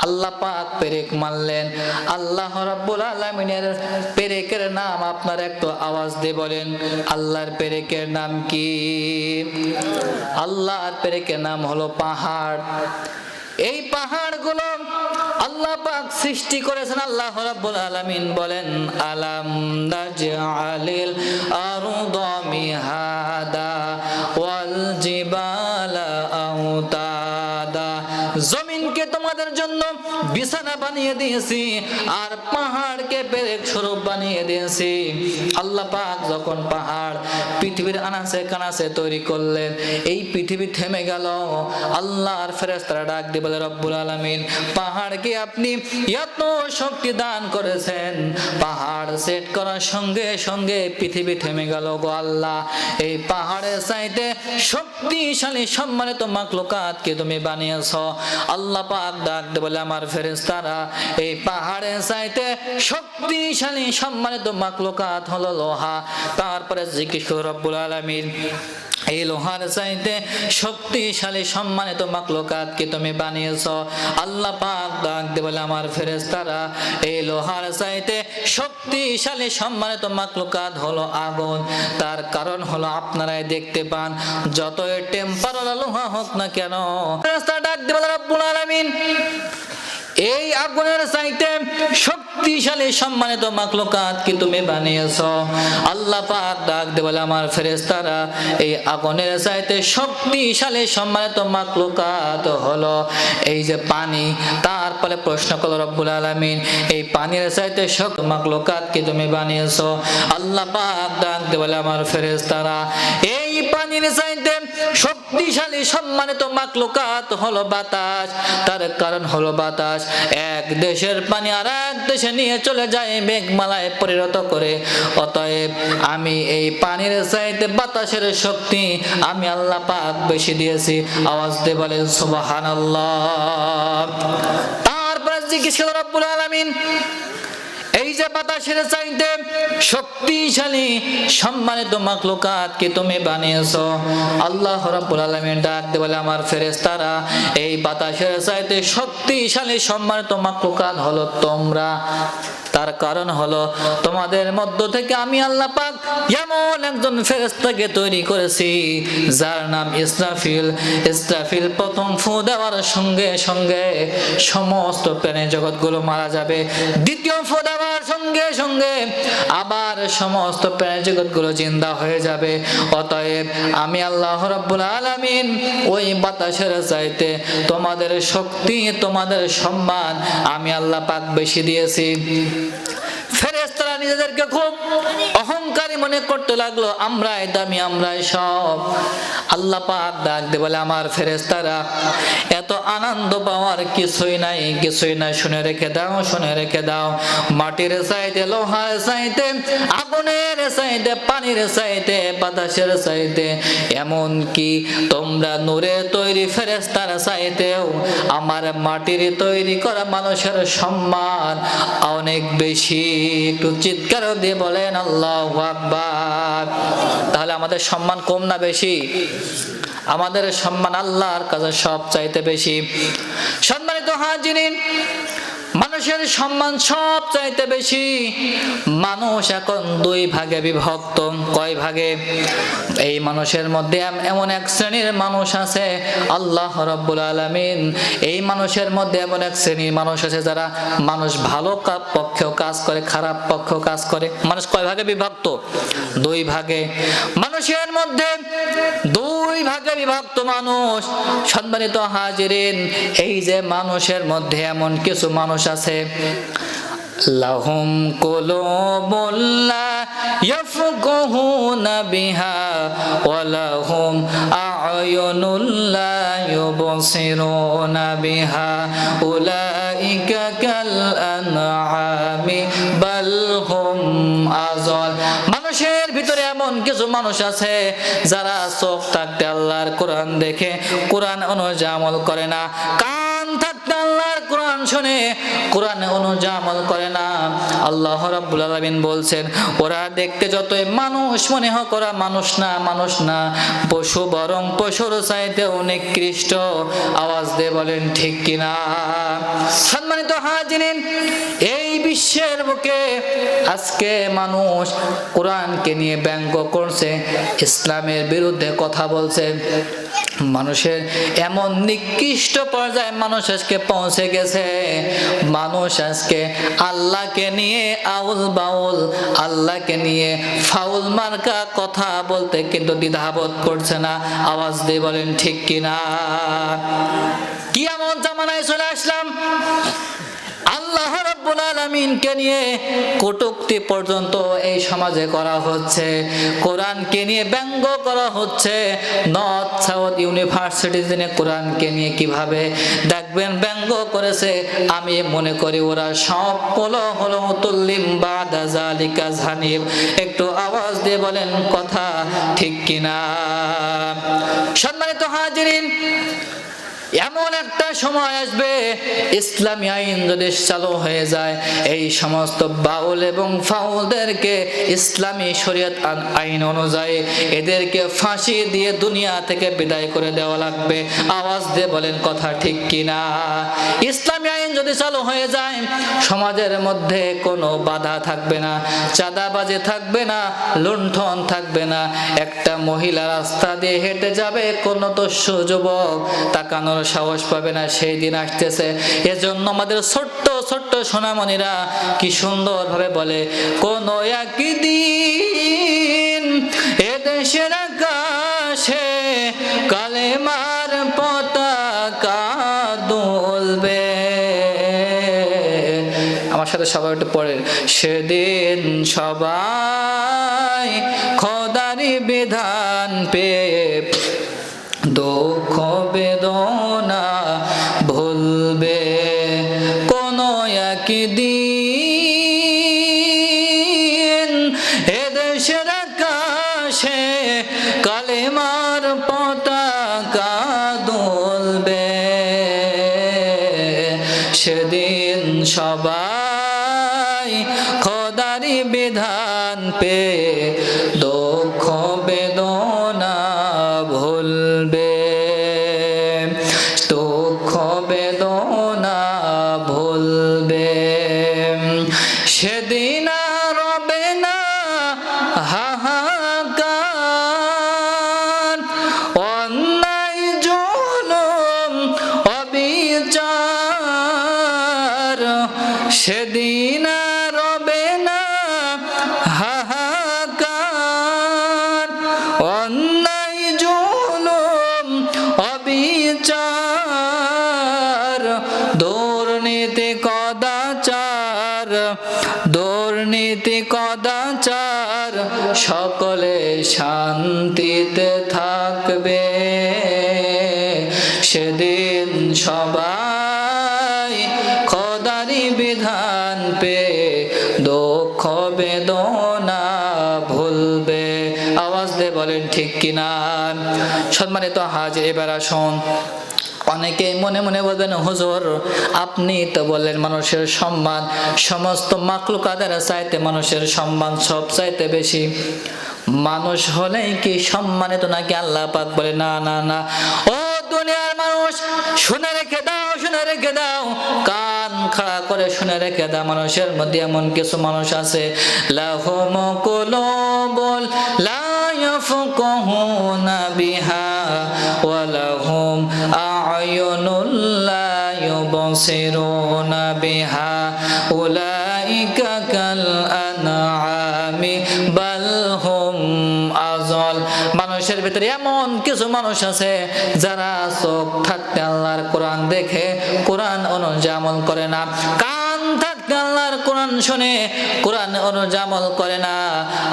আল্লাহ পাক পেরেক মারলেন। আল্লাহ রাব্বুল আলামিনের পেরেকের নাম আপনারা একটু আওয়াজ দিয়ে বলেন, আল্লাহর পেরেকের নাম কি? আল্লাহর পেরেকের নাম হলো পাহাড়। এই পাহাড়গুলো আল্লাহ পাক সৃষ্টি করেছেন। আল্লাহ রাব্বুল আলামিন বলেন আলাম নাজআলিল আরদা মিহাদা ওয়াল জিবালা আওতাদা, জমিনকে তোমাদের জন্য বিছানা বানিয়ে দিয়েছি আর পাহাড়কে পেরেক স্বরূপ বানিয়ে দিয়েছি। আল্লাহ পাক যখন পাহাড় পৃথিবীর আনাচে কানাচে তৈরি করলেন, এই পৃথিবী থেমে গেল। আল্লাহর ফেরেশতারা ডাক দিয়ে বলে রব্বুল আলামিন পাহাড়কে আপনি এত শক্তি দান করেছেন, পাহাড় সেট করার সঙ্গে সঙ্গে পৃথিবী থেমে গেল গো আল্লাহ। এই পাহাড়ের চাইতে শক্তিশালী সম্মানিত মাখলুকাতকে তুমি বানিয়েছো। আল্লাহ পাক ডাক দিয়ে বলে আমার ফেরেশতারা এই পাহাড়ের চাইতে শক্তিশালী সম্মানিত মাখলুকাত হলো লোহা। তারপরে জিজ্ঞেস করে রব্বুল আলামিন এই লোহার চাইতে শক্তিশালী সম্মানিত মাখলুকাতকে তুমি বানিয়েছো। আল্লাহ পাক ডাক দিয়ে বলে আমার ফেরেশতারা এই লোহার চাইতে শক্তিশালী সম্মানিত মাখলুকাত হলো আগুন। তার কারণ হলো আপনারাই দেখতে পান যতই টেম্পারওয়ালা লোহা হোক না কেন, ফেরেশতারা ডাক দিয়ে বলে রব্বুল আলামিন এই আগুনের চাইতে শক্তিশালী সম্মানিত মাখলুকাত কি তুমি বানিয়েছো। আল্লাহ পাক ডাক দিয়ে বলে আমার ফেরেশতারা এই আগুনের চাইতে শক্তিশালী সম্মানিত মাখলুকাত হলো এই যে পানি। তারপরে প্রশ্ন করল রব্বুল আলামিন এই পানির চাইতে শক্ত মাখলুকাত কি তুমি বানিয়েছো। আল্লাহ পাক ডাক দিয়ে বলে আমার ফেরেশতারা এই পানির চাইতে শক্তিশালী সম্মানিত মাখলুকাত হলো বাতাস। তার কারণ হলো বাতাস এক দেশের পানি আর এক দেশে নিয়ে চলে যায় মেঘমালায় পরিণত করে। অতএব আমি এই পানির চাইতে বাতাসের শক্তি আমি আল্লাহ পাক বেশি দিয়েছি। আওয়াজ দিয়ে বলেন সুবহানাল্লাহ। তারপরে জিজ্ঞেস করল রব্বুল আলামিন এই যে বাতাসের চাইতে শক্তিশালী সম্মানিত মাখলুকাত কি তুমি বানিয়েছো। আল্লাহ রাব্বুল আলামিন ডাক দিয়ে বলে আমার ফেরেশতারা এই বাতাসের চাইতে শক্তিশালী সম্মানিত মাখলুকাত হলো তোমরা। তার কারণ হলো তোমাদের মধ্য থেকে আমি আল্লাহ পাক এমন একজন ফেরেশতাকে তৈরি করেছি যার নাম ইসরাফিল। ইসরাফিল প্রথম ফু দেওয়ার সঙ্গে সঙ্গে সমস্ত প্রাণী জগৎগুলো মারা যাবে। দ্বিতীয় ফু দেওয়ার সঙ্গে সঙ্গে আবার সমস্ত প্রাণী জগৎগুলো জিন্দা হয়ে যাবে। অতএব আমি আল্লাহ রাব্বুল আলামিন ওই বাতাসের চাইতে তোমাদের শক্তি তোমাদের সম্মান আমি আল্লাহ পাক বেশি দিয়েছি। ফেরেশতারা নিজেদেরকে খুব অহংকারী মনে করতে লাগলো, আমরাই দামি, আমরাই সব। আল্লাহ পাক ডাক দিয়ে বলে আমার ফেরেশতারা এত আনন্দ পাওয়ার কিছুই নাই, কিছুই নাই। শুনে রেখে দাও, শুনে রেখে দাও। মাটির চাইতে, লোহার চাইতে, আগুনের চাইতে, পানির চাইতে, বাতাসের চাইতে, এমন কি তোমরা নূরে তৈরি ফেরেশতার চাইতেও আমার মাটির তৈরি করা মানুষের সম্মান অনেক বেশি। একটু চিৎকার দিয়ে বলেন আল্লাহু আকবার। তাহলে আমাদের সম্মান কম না বেশি? আমাদের সম্মান আল্লাহর কাছে সব চাইতে বেশি। সম্মানিত হাজিরিন, মানুষের সম্মান সব চাইতে বেশি। মানুষ এখন দুই ভাগে বিভক্ত। কয় ভাগে? এই মানুষের মধ্যে এমন এক শ্রেণীর মানুষ আছে আল্লাহ রাব্বুল আলামিন এই মানুষের মধ্যে এমন এক শ্রেণীর মানুষ আছে যারা মানুষ ভালো পক্ষেও কাজ করে, খারাপ পক্ষেও কাজ করে। মানুষ কয় ভাগে বিভক্ত? দুই ভাগে। মানুষের মধ্যে দুই ভাগে বিভক্ত মানুষ। সম্মানিত হাজিরিন, এই যে মানুষের মধ্যে এমন কিছু মানুষ আছে লাহুম কুলুবুন লা ইয়াফকাহুনা বিহা ওয়া লাহুম আ'য়ুনুন লা ইউবসিরুনা বিহা উলাইকা কাল আনআমি বাল হুম আযাল। মানুষের ভিতরে এমন কিছু মানুষ আছে যারা চোখ থাকতে আল্লাহর কোরআন দেখে, কোরআন অনুযায়ী আমল করে না। কান থাকতে আল্লাহর কোরআন শুনে, কোরআন অনুযায়ী আমল করে না। আল্লাহ রাব্বুল আলামিন বলছেন ওরা দেখতে যতই মানুষ মনে হোক ওরা মানুষ না, মানুষ না, পশু, বরং পশুর চাইতেও নিকৃষ্ট। আওয়াজ দিয়ে বলেন ঠিক কিনা? সম্মানিত হাজিরিন, এই বিশ্বের বুকে আজকে মানুষ কোরআনকে নিয়ে ব্যঙ্গ করছে, ইসলামের বিরুদ্ধে কথা বলছে। মানুষের এমন নিকৃষ্ট পর্যায়ে মানুষ আজকে পৌঁছে গেছে। মানুষ আজকে আল্লাহকে নিয়ে আউল বাউল, আল্লাহকে নিয়ে ফাউল মার্কা কথা বলতে কিন্তু দ্বিধাবোধ করছে না। আওয়াজ দিয়ে বলেন ঠিক কিনা? কিয়ামত জামানায় চলে আসলাম। আল্লাহ রাব্বুল আলামিনকে নিয়ে কটূক্তি পর্যন্ত এই সমাজে করা হচ্ছে, কোরআনকে নিয়ে ব্যঙ্গ করা হচ্ছে। নর্থ সাউথ ইউনিভার্সিটি দিনে কোরআনকে নিয়ে কিভাবে দেখবেন ব্যঙ্গ করেছে। আমি মনে করি ওরা সব হলো তুল্লিম বাদা যালিকা জানিব। একটু আওয়াজ দিয়ে বলেন কথা ঠিক কিনা? সম্মানিত হাজিরিন, এমন একটা সময় আসবে ইসলামী আইন যদি চালু হয়ে যায়, এই সমস্ত বাউল এবং ফাউলদেরকে ইসলামী শরীয়ত আইন অনুযায়ী এদেরকে ফাঁসি দিয়ে দুনিয়া থেকে বিদায় করে দেওয়া লাগবে। আওয়াজ দিয়ে বলেন কথা ঠিক কিনা? ইসলামী আইন যদি চালু হয়ে যায়, সমাজের মধ্যে কোনো বাধা থাকবে না, চাঁদাবাজি থাকবে না, লুণ্ঠন থাকবে না। একটা মহিলা রাস্তা দিয়ে হেঁটে যাবে, কোনো দস্যু যুবক তাকানোর সাহস পাবে না। সেই দিন আসতেছে। এজন্য আমাদের ছোট্ট ছোট্ট সোনামণিরা কি সুন্দর ভাবে বলে, কোন একদিন এদেশের আকাশে কালেমার পতাকা দুলবে। আমার সাথে সবাই একটু পড়ে, সেদিন সবাই খোদারি বিধান পেয়ে দুঃখ বেদনা ভুলবে। কোন একদিন এদেশের আকাশে কালেমার পতাকা দুলবে। সেদিন সবাই খোদারি বিধান পেয়ে দুঃখ বেদনা ভুলবে। দুঃখ বেদনা ভুলবে। সেদিন আর রবে না হাহাকার, অন্যায় জুলুম অবিচার। সেদিন আর রবে না হাহাকার, অন্যায় জুলুম অবিচার। দুর্নীতি কদাচার, দুর্নীতি কদাচার, সকলে শান্তিতে থাকবে। সেদিন সবাই খোদারি বিধান পেয়ে দুঃখ বেদনা ভুলবে। আওয়াজ দিয়ে বলেন ঠিক কিনা? সম্মানিত হাজির, এবার আসুন। অনেকে মনে মনে বলবেন, হুজুর আপনি তো বললেন মানুষের সম্মান সমস্ত মাখলুকাতের চাইতে মানুষের সম্মান সব চাইতে বেশি। মানুষ হলেই কি সম্মানিত নাকি? আল্লাহ পাক বলে না না না। ও দুনিয়ার মানুষ, শুনে রেখে দাও, শুনে রেখে দাও, কান খাড়া করে শুনে রেখে দাও। মানুষের মধ্যে এমন কিছু মানুষ আছে, লাহুম কুলুবুল লা ইয়াফকাহুনা বিহা ওয়া লাহুম আ'য়ুনুল লা ইউবসিরুনা বিহা উলাইকা কাল আনআমি বাল হুম আযল। মানুষের ভিতরে এমন কিছু মানুষ আছে যারা চোখ থাকতে আল্লাহর কোরআন দেখে কোরআন অনুযায়ী আমল করে না, কান থাকতে আল্লাহর কোরআন শুনে কোরআন অনুযায়ী আমল করে না।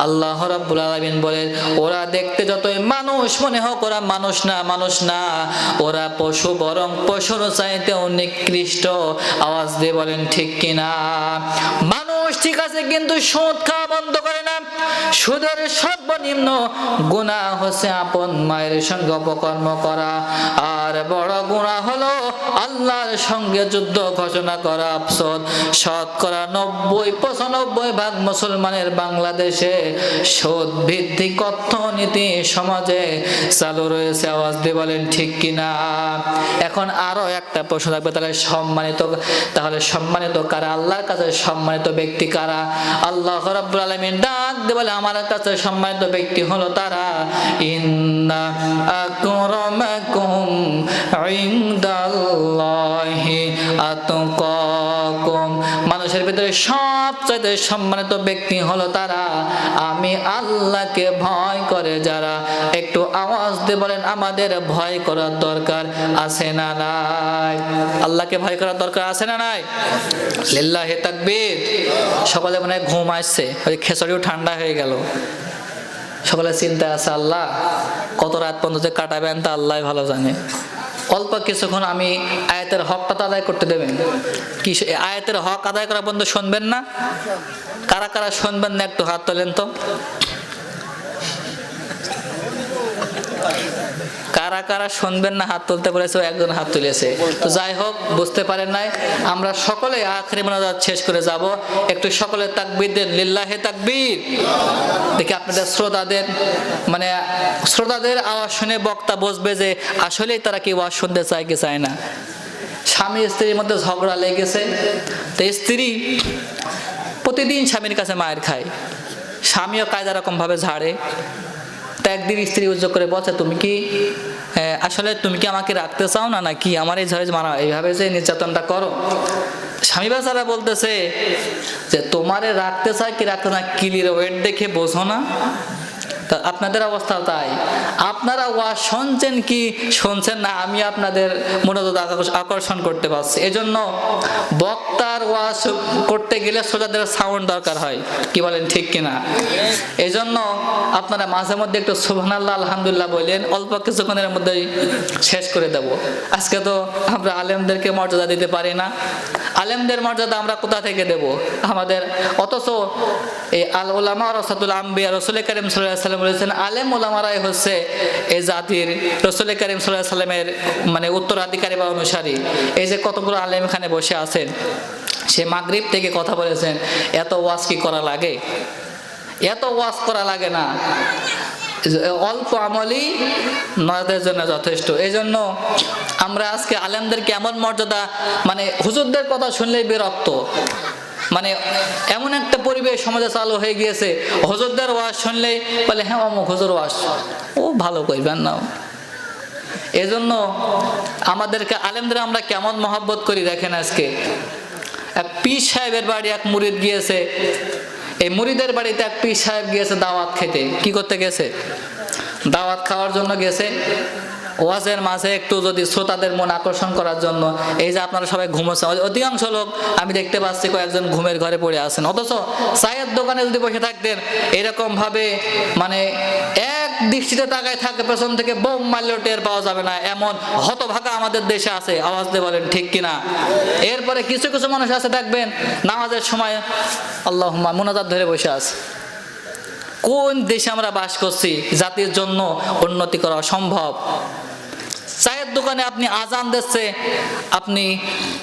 আল্লাহ রাব্বুল আলামিন বলেন, ওরা দেখতে যতই মানুষ মনে হোক, ওরা মানুষ না, মানুষ না, ওরা পশু, বরং পশুর চাইতেও নিকৃষ্ট। আওয়াজ দিয়ে বলেন ঠিক কিনা? মানুষ ঠিক আছে, কিন্তু সুদ খাওয়া বন্ধ করে না। সুদের সর্বনিম্ন গুনাহ হচ্ছে আপন মায়ের সঙ্গে অপকর্ম করা, আর বড় গুনাহ হলো আল্লাহর সঙ্গে যুদ্ধ ঘোষণা করা। আফসোস, শতকরা 90-95% মুসলমানের বাংলাদেশে সুদ ভিত্তিক অর্থনীতি সমাজে চালু রয়েছে। আওয়াজ দিয়ে বলেন ঠিক কিনা? এখন আরো একটা প্রশ্ন থাকবে, তাহলে সম্মানিত কারা? আল্লাহর কাছে সম্মানিত ব্যক্তি কারা? আল্লাহ রাব্বুল আলামিন ডাক দিয়ে বলে, আমার কাছে সম্মানিত ব্যক্তি হলো তারা, ইন্না আকরামাকুম ইনদাল্লাহি আতকাকুম। মানুষের ভিতরে সবচেয়ে সম্মানিত ব্যক্তি হলো তারা, আমি আল্লাহকে ভয় করে যারা। একটু আওয়াজ দিয়ে বলেন, আমাদের ভয় করার দরকার আছে না নাই? আল্লাহকে ভয় করার দরকার আছে না নাই? লিল্লাহি তাকবীর। সকালে মনে হয় ঘুম আসছে, ওই খেচড়িও ঠান্ডা হয়ে গেল। সকালে চিন্তা আছে, আল্লাহ কত রাত পর্যন্ত কাটাবেন তা আল্লাহ ভালো জানে। অল্প কিছুক্ষণ আমি আয়াতের হকটা তো আদায় করতে দেবেন। কি আয়াতের হক আদায় করা পর্যন্ত শুনবেন না? কারা কারা শুনবেন না একটু হাত তোলেন তো। কারা কারা শুনবেন না হাত তুলতে বলেছে, একজন হাত তুলেছে। তো যাই হোক, বুঝতে পারেন নাই, আমরা সকলে আখেরি মোনাজাত শেষ করে যাব। একটু সকলে তাকবীর দেন, লিল্লাহে তাকবীর। দেখি আপনাদের শ্রোতাদের আওয়াজ শুনে বক্তা বুঝবে যে আসলেই তারা কি ওয়াজ শুনতে চায় কি চায় না। স্বামী স্ত্রীর মধ্যে ঝগড়া লেগেছে, তো স্ত্রী প্রতিদিন স্বামীর কাছে মায়ের খায়, স্বামীও কায়দা রকম ভাবে ঝাড়ে। তা একদিন স্ত্রী উদ্যোগ করে বলছে, তুমি কি আসলে তুমি কি আমাকে রাখতে চাও না, নাকি আমার এই ঝড়ে মারা এইভাবে যে নির্যাতনটা করো? স্বামী বেচারা বলতেছে যে তোমারে রাখতে চাই কি রাখতে না, কিলির ওয়েট দেখে বোঝো না? তা আপনাদের অবস্থাও তাই, আপনারা ওয়াজ শুনছেন কি শুনছেন না, আমি আপনাদের মনোযোগ আকর্ষণ করতে পারছি। এজন্য বক্তার ওয়াজ করতে গেলে শ্রোতাদের সাউন্ড দরকার হয়, কি বলেন ঠিক কিনা? এজন্য আপনারা মাঝে মধ্যে একটু সুবহানাল্লাহ আলহামদুলিল্লাহ বললেন, অল্প কিছুক্ষণের মধ্যেই শেষ করে দেব। আজকে তো আমরা আলেমদেরকে মর্যাদা দিতে পারি না, আলেমদের মর্যাদা আমরা কোথা থেকে দেব আমাদের? অথচ এই আল উলামা ওয়ারাসাতুল আম্বিয়া, রাসূল কারীম সাল্লাল্লাহু আলাইহি ওয়াসাল্লাম বলেছেন আলেম ওলামারাই হচ্ছে এই জাতির রাসূল কারীম সাল্লাল্লাহু আলাইহি ওয়াসাল্লামের মানে উত্তরাধিকারী বা অনুসারী। এই যে কতগুলো আলেম এখানে বসে আছেন, সে মাগরিব থেকে কথা বলেছেন, এত ওয়াজ কি করা লাগে? এত ওয়াজ করা লাগে না, অল্প আমলই নয়দের জন্য যথেষ্ট। এই জন্য আমরা আজকে আলেমদেরকে এমন মর্যাদা, মানে হুজুরদের কথা শুনলেই বিরক্ত, মানে এমন একটা পরিবেশ সমাজে চালু হয়ে গিয়েছে, হুজুরদের ওয়াজ শুনলেই বলে হ্যাঁ অমুক হুজুর ওয়াজ, ও ভালো কইবেন না। এজন্য আমাদেরকে আলেমদের আমরা কেমন মহব্বত করি দেখেন। আজকে এক পীর সাহেবের বাড়ি এক মুরিদ গিয়েছে, এই মুরিদের বাড়িতে এক পীর সাহেব গিয়েছে দাওয়াত খেতে। কি করতে গেছে? দাওয়াত খাওয়ার জন্য গেছে। ওয়াজের মাঝে একটু যদি শ্রোতাদের মন আকর্ষণ করার জন্য, এই যে আপনারা সবাই ঘুমোচ্ছেন, অধিকাংশ লোক আমি দেখতে পাচ্ছি কয়েকজন ঘুমের ঘরে পড়ে আছেন, অথচ চায়ের দোকানে যদি বসে থাকতেন এরকম ভাবে মানে এক দৃষ্টিতে তাকায় থাকে, পেছন থেকে বোম মারলেও টের পাওয়া যাবে না, এমন হতভাগা আমাদের দেশে আছে। আওয়াজ দিয়ে বলেন ঠিক কিনা? এরপরে কিছু কিছু মানুষ আছে দেখবেন নামাজের সময় আল্লাহুম্মা মুনাজাত ধরে বসে আছে। কোন দেশে আমরা বাস করছি? জাতির জন্য উন্নতি করা অসম্ভব। চায়ের দোকানে আপনি আজান দিচ্ছে, আপনি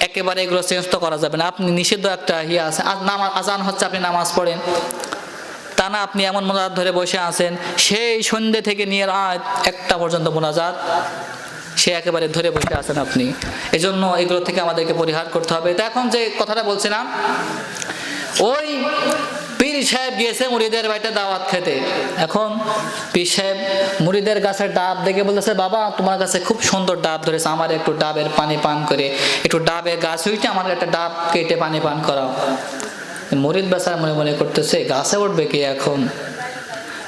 একেবারে এগুলো চেঞ্জ তো করা যাবে না, আপনি নিষিদ্ধ একটা আছে, আজান হচ্ছে আপনি নামাজ পড়েন, তা না আপনি এমন মোনাজাত ধরে বসে আছেন, সেই সন্ধ্যে থেকে নিয়ে রাত 1টা পর্যন্ত মোনাজাত সে একেবারে ধরে বসে আছেন আপনি। এজন্য এগুলো থেকে আমাদেরকে পরিহার করতে হবে। তো এখন যে কথাটা বলছিলাম, ওই পীর সাহেব গিয়েছে মুরিদের বাড়িতে দাওয়াত খেতে। এখন পীর সাহেব মুরিদের গাছের ডাব দেখে বলতেছে, বাবা তোমার কাছে খুব সুন্দর ডাব ধরেছে, আমার একটু ডাবের পানি পান করে, একটু ডাবের গাছ হইতে আমার একটা ডাব কেটে পানি পান করাও। মুরিদ বেচারা মনে মনে করতেছে গাছে উঠবে কি এখন?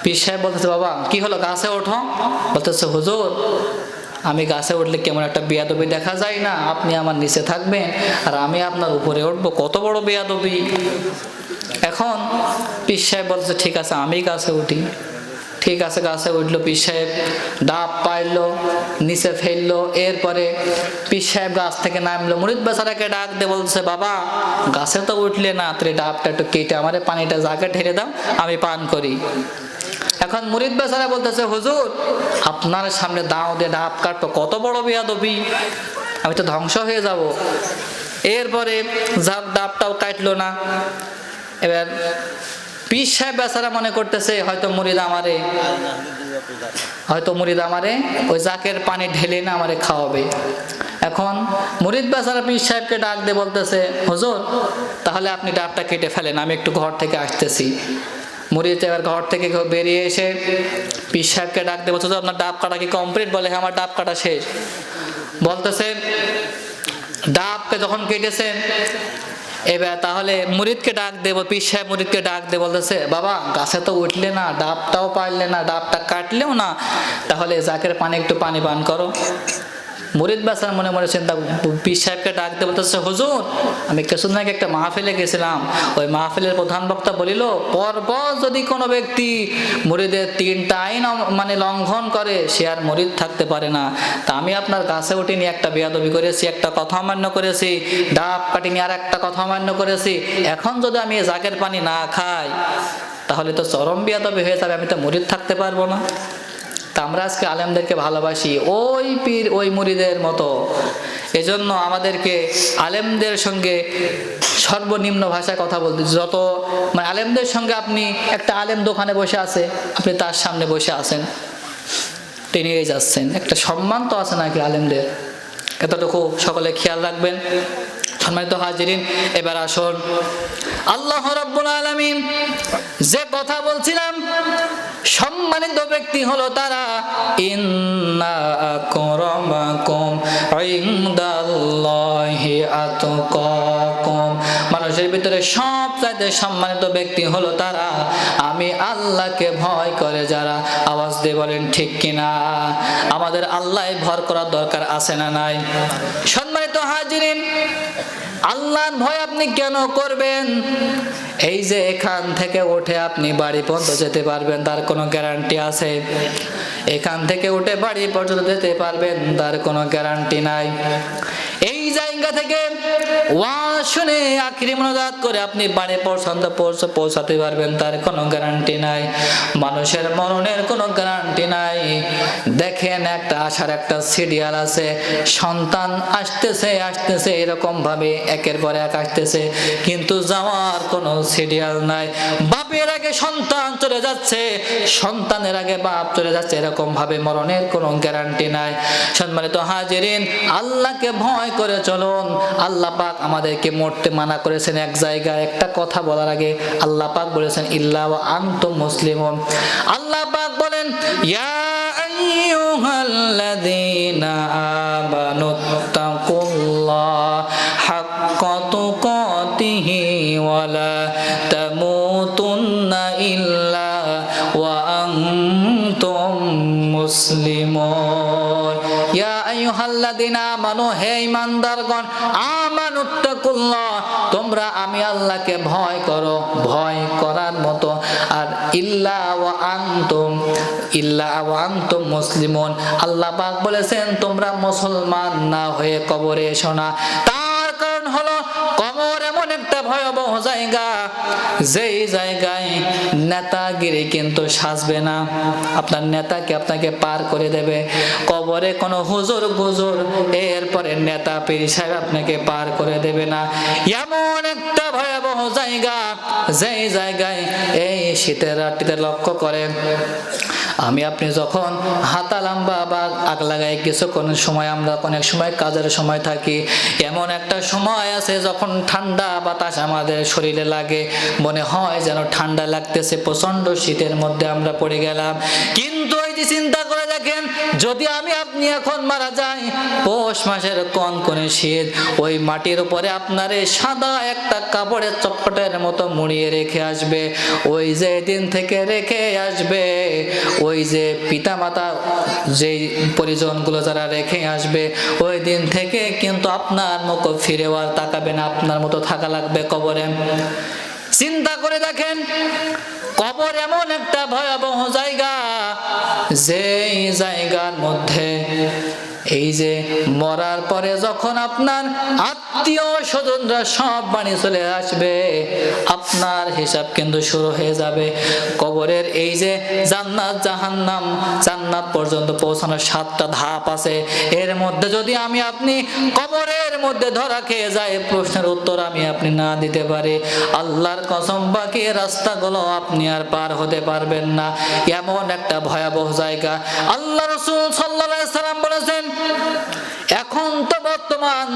পীর সাহেব বলতেছে, বাবা কি হলো, গাছে ওঠো? বলতেছে, হুজুর আমি গাছে উঠলে কেমন একটা বেয়াদবি দেখা যায় না? আপনি আমার নিচে থাকবেন আর আমি আপনার উপরে উঠবো, কত বড় বেয়াদবি। এখন পীর সাহেব বলছে, ঠিক আছে আমি গাছে উঠি। ঠিক আছে, গাছে উঠলো। পীর সাহেব ডাব পাইলো, নিচে ফেললো। এরপরে পীর সাহেব গাছ থেকে নামলো, মুরিদ বেচারাকে ডাক দিয়ে বলছে, বাবা গাছে তো উঠলে না, তুই ডাবটা একটু কেটে আমার পানিটা জাগে ঢেলে দাও, আমি পান করি। এখন মুরিদ বেচারা বলতেছে, হুজুর আপনার সামনে দাও দিয়ে ডাব কাটবো, কত বড় বেয়াদবি, আমি তো ধ্বংস হয়ে যাব। এরপরে ডাবটাও কাটলো না। এবার পীর সাহেব বেচারা মনে করতেছে হয়তো মুরিদ আমারে ওই জাকের পানি ঢেলে না আমারে খাওয়াবে। এখন মুরিদ বেচারা পীর সাহেবকে ডাক দিয়ে বলতেছে, হুজুর তাহলে আপনি ডাবটা কেটে ফেলেন, আমি একটু ঘর থেকে আসতেছি। মুরিদ এবার ঘর থেকে বেরিয়ে এসে পীর সাহেবকে ডাক দিয়ে বলছে, আপনার ডাব কাটা কি কমপ্লিট? বলে হ্যাঁ আমার ডাব কাটা শেষ। বলতেছে ডাবকে যখন কেটেছেন, এবার তাহলে মুরিদকে ডাক দেবো। পীর সাহেব মুরিদকে ডাক দিয়ে বলতেছে, বাবা গাছে তো উঠলে না, ডাবটাও পারলে না, ডাবটা কাটলেও না, তাহলে জাকের পানি একটু পানি পান করো। মুরিদ বেচারা মনে মনে চিন্তা, পীর সাহেবকে ডাক দিয়ে বলতেছে, হুজুর আমি কিছুদিন আগে একটা মাহফিলে গেছিলাম, ওই মাহফিলের প্রধান বক্তা বলিল, পরপর যদি কোনো ব্যক্তি মুরিদের 3টা আইন মানে লঙ্ঘন করে সে আর মুরিদ থাকতে পারে না। তা আমি আপনার গাছে উঠিনি, একটা বেয়াদবি করেছি, একটা কথা অমান্য করেছি, ডাব কাটিনি আর একটা কথা অমান্য করেছি। এখন যদি আমি জাকের পানি না খাই তাহলে তো চরম বেয়াদবি হয়ে যাবে, আমি তো মুরিদ থাকতে পারবো না। তা আমরা আজকে আলেমদেরকে ভালোবাসি ওই পীর ওই মুরিদের মতো। এজন্য আমাদেরকে আলেমদের সঙ্গে সর্বনিম্ন ভাষায় কথা বলতে, যত মানে আলেমদের সঙ্গে আপনি একটা আলেম দোকানে বসে আছে, আপনি তার সামনে বসে আছেন, টেনে যাচ্ছেন, একটা সম্মান তো আছে নাকি আলেমদের, এতটুকু সকলে খেয়াল রাখবেন। সম্মানিত হাজিরিন, এবার আসুন আল্লাহ রাব্বুল আলামিন যে কথা বলছিলাম, সম্মানিত ব্যক্তি হলো তারা, ইন্না আকরামাকুম ইনদাল্লাহি আতকাকুম, মানুষের ভিতরে সবচাইতে সম্মানিত ব্যক্তি হলো তারা আমি আল্লাহকে ভয় করে যারা। আওয়াজ দিয়ে বলেন ঠিক কিনা? আমাদের আল্লাহ ভয় করার দরকার আছে না নাই? সম্মানিত হাজিরিন, আল্লাহর ভয় আপনি কেন করবেন? এই যে এখান থেকে উঠে আপনি বাড়ি পর্যন্ত যেতে পারবেন তার কোনো গ্যারান্টি আছে? এখান থেকে উঠে বাড়ি পর্যন্ত যেতে পারবেন তার কোনো গ্যারান্টি নাই। এই জায়গা থেকে ওয়াজ শুনে আখিরি মোনাজাত করে আপনি বাড়ি পর্যন্ত পৌঁছাতে পারবেন তার কোনো গ্যারান্টি নাই। মানুষের মরণের কোনো গ্যারান্টি নাই। দেখেন একটা আশার একটা সিরিয়াল আছে, সন্তান আসতেছে আসতেছে এরকম ভাবে একের পর এক আসতেছে, কিন্তু যাওয়ার কোনো সিরিয়াল নাই। বাপের আগে সন্তান চলে যাচ্ছে, সন্তানের আগে বাপ চলে যাচ্ছে, এরকম ভাবে মরণের কোনো গ্যারান্টি নাই। সম্মানিত হাজিরিন, আল্লাহকে ভয় করে চলুন। আল্লাহ পাক আমাদেরকে মরতে মানা করেছেন এক জায়গায়, একটা কথা বলার আগে আল্লাহ পাক বলেছেন ইল্লা ওয়া আনতুম মুসলিমুন। আল্লাহ পাক বলেন ইয়া আইয়ুহাল্লাযীনা আমানুত্তাকুল্লাহ হাক্কা তুকাতিহি ওয়া লা তামুতুন্না ইল্লা ওয়া আনতুম মুসলিমুন। ইয়া আইয়ুহাল্লাযীনা আমানু, হে ঈমানদারগণ, আমানুত্তাকুল্লাহ, তোমরা আমি আল্লাহকে ভয় করো, ভয় করার মতো। আর ইল্লা ওয়া আনতুম মুসলিমুন, আল্লাহ পাক বলেছেন তোমরা মুসলমান না হয়ে কবরে এসো না। তার কারণ হলো কবর এমন একটা ভয়াবহ জায়গা, যেই জায়গায় নেতাগিরি কিন্তু সাজবে না। আপনার নেতাকে আপনাকে পার করে দেবে। কবরে কোনো হুজুর গুজুর এরপরে নেতা পীর সাহেব আপনাকে পার করে দেবে না। এমন একটা ভয়াবহ জায়গা, যেই জায়গায় এই শীতের রাত্রিতে লক্ষ্য করেন আমি আপনি যখন হাতা লম্বা বা আগ লাগাই কিছুক্ষণ সময়, আমরা অনেক সময় কাজের সময় থাকি, এমন একটা সময় আছে যখন ঠান্ডা বাতাস আমাদের শরীরে লাগে, মনে হয় যেন ঠান্ডা লাগতেছে, প্রচন্ড শীতের মধ্যে আমরা পড়ে গেলাম। কিন্তু এই যে চিন্তা করে দেখেন, যদি আমি আপনি এখন মারা যাই, পৌষ মাসের কনকনে শীত, ওই মাটির উপরে আপনার সাদা একটা কাপড়ের চটপটের মতো মুড়িয়ে রেখে আসবে। ওই যে দিন থেকে রেখে আসবে, ওই যে পিতা মাতা যে পরিজনগুলো যারা রেখে আসবে, ওই দিন থেকে কিন্তু আপনার মুখ ফিরেও আর তাকাবে না, আপনার মতো থাকা লাগবে কবরে। চিন্তা করে দেখেন, কবর এমন একটা ভয়াবহ জায়গা, যেই জায়গার মধ্যে এই যে মরার পরে যখন আপনার আত্মীয় স্বজনরা সব বাড়ি চলে আসবে, আপনার হিসাব কিন্তু শুরু হয়ে যাবে। কবরের এই যে জান্নাত জাহান্নাম, জান্নাত পর্যন্ত পৌঁছানোর 7টা ধাপ আছে। এর মধ্যে যদি আমি আপনি কবরের মধ্যে ধরা খেয়ে যাই, প্রশ্নের উত্তর আমি আপনি না দিতে পারি, আল্লাহর কসম বাকি রাস্তাগুলো আপনি আর পার হতে পারবেন না। এমন একটা ভয়াবহ জায়গা। আল্লাহ রাসূল সাল্লাল্লাহু আলাইহি সাল্লাম বলেছেন, এখন তো বর্তমান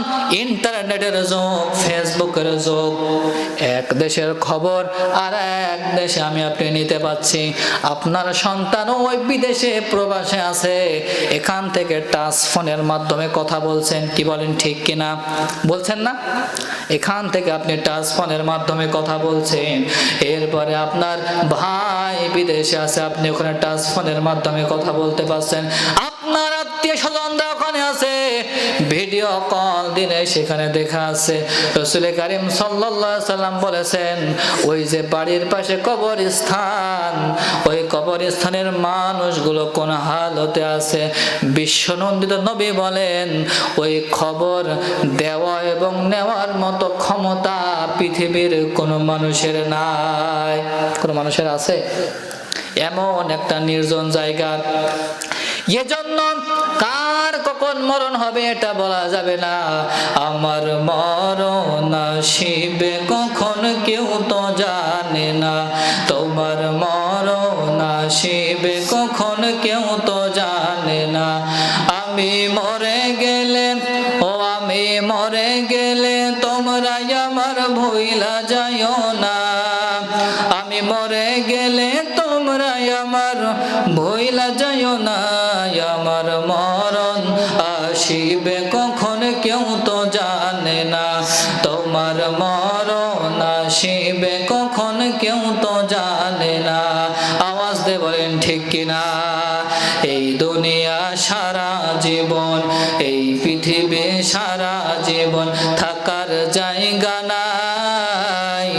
ইন্টারনেটের যুগ, ফেসবুকের যুগ, এক দেশের খবর আর এক দেশে আমি আপনি নিতে পাচ্ছি। আপনার সন্তান ওই বিদেশে প্রবাসে আছে, এখান থেকে টাচ ফোনের মাধ্যমে কথা বলছেন, কি বলেন ঠিক কিনা? বলছেন না? এখান থেকে আপনি টাচ ফোনের মাধ্যমে কথা বলছেন। এরপরে আপনার ভাই বিদেশে আছে, আপনি ওখানে টাচ ফোনের মাধ্যমে কথা বলতে পারছেন। আপনার আত্মীয় স্বজনরা ওখানে আছে, ভিডিও কল দিনে সেখানে দেখা আছে। রাসূল কারীম সাল্লাল্লাহু আলাইহি সাল্লাম বলেছেন, ওই যে বাড়ির পাশে কবরস্থান, ওই কবরস্থানের মানুষগুলো কোন হালতে আছে, বিশ্বনন্দিত নবী বলেন, ওই খবর দেওয়া এবং নেওয়ার মতো ক্ষমতা পৃথিবীর কোনো মানুষের নাই। কোনো মানুষের আছে? এমন একটা নির্জন জায়গা, এজন্য কার কখন মরণ হবে এটা বলা যাবে না। আমার মরণ আসিবে কখন কেউ তো জানে না, তোমার মরণ আসিবে কখন কেউ তো জানে না। আমি মরে গেলে, ও আমি মরে গেলে তোমরা আমার ভুইলা যাইও না, আমি মরে গেলে তোমরা আমার ভুইলা যাইও না। আমার মরণ আসিবে কখন কেউ তো জানে না, তোমার মরণ আসিবে কখন কেউ তো জানে না। আওয়াজ দিয়ে বলেন ঠিক কিনা? এই দুনিয়া সারা জীবন, এই পৃথিবী সারা জীবন থাকার জায়গা নাই,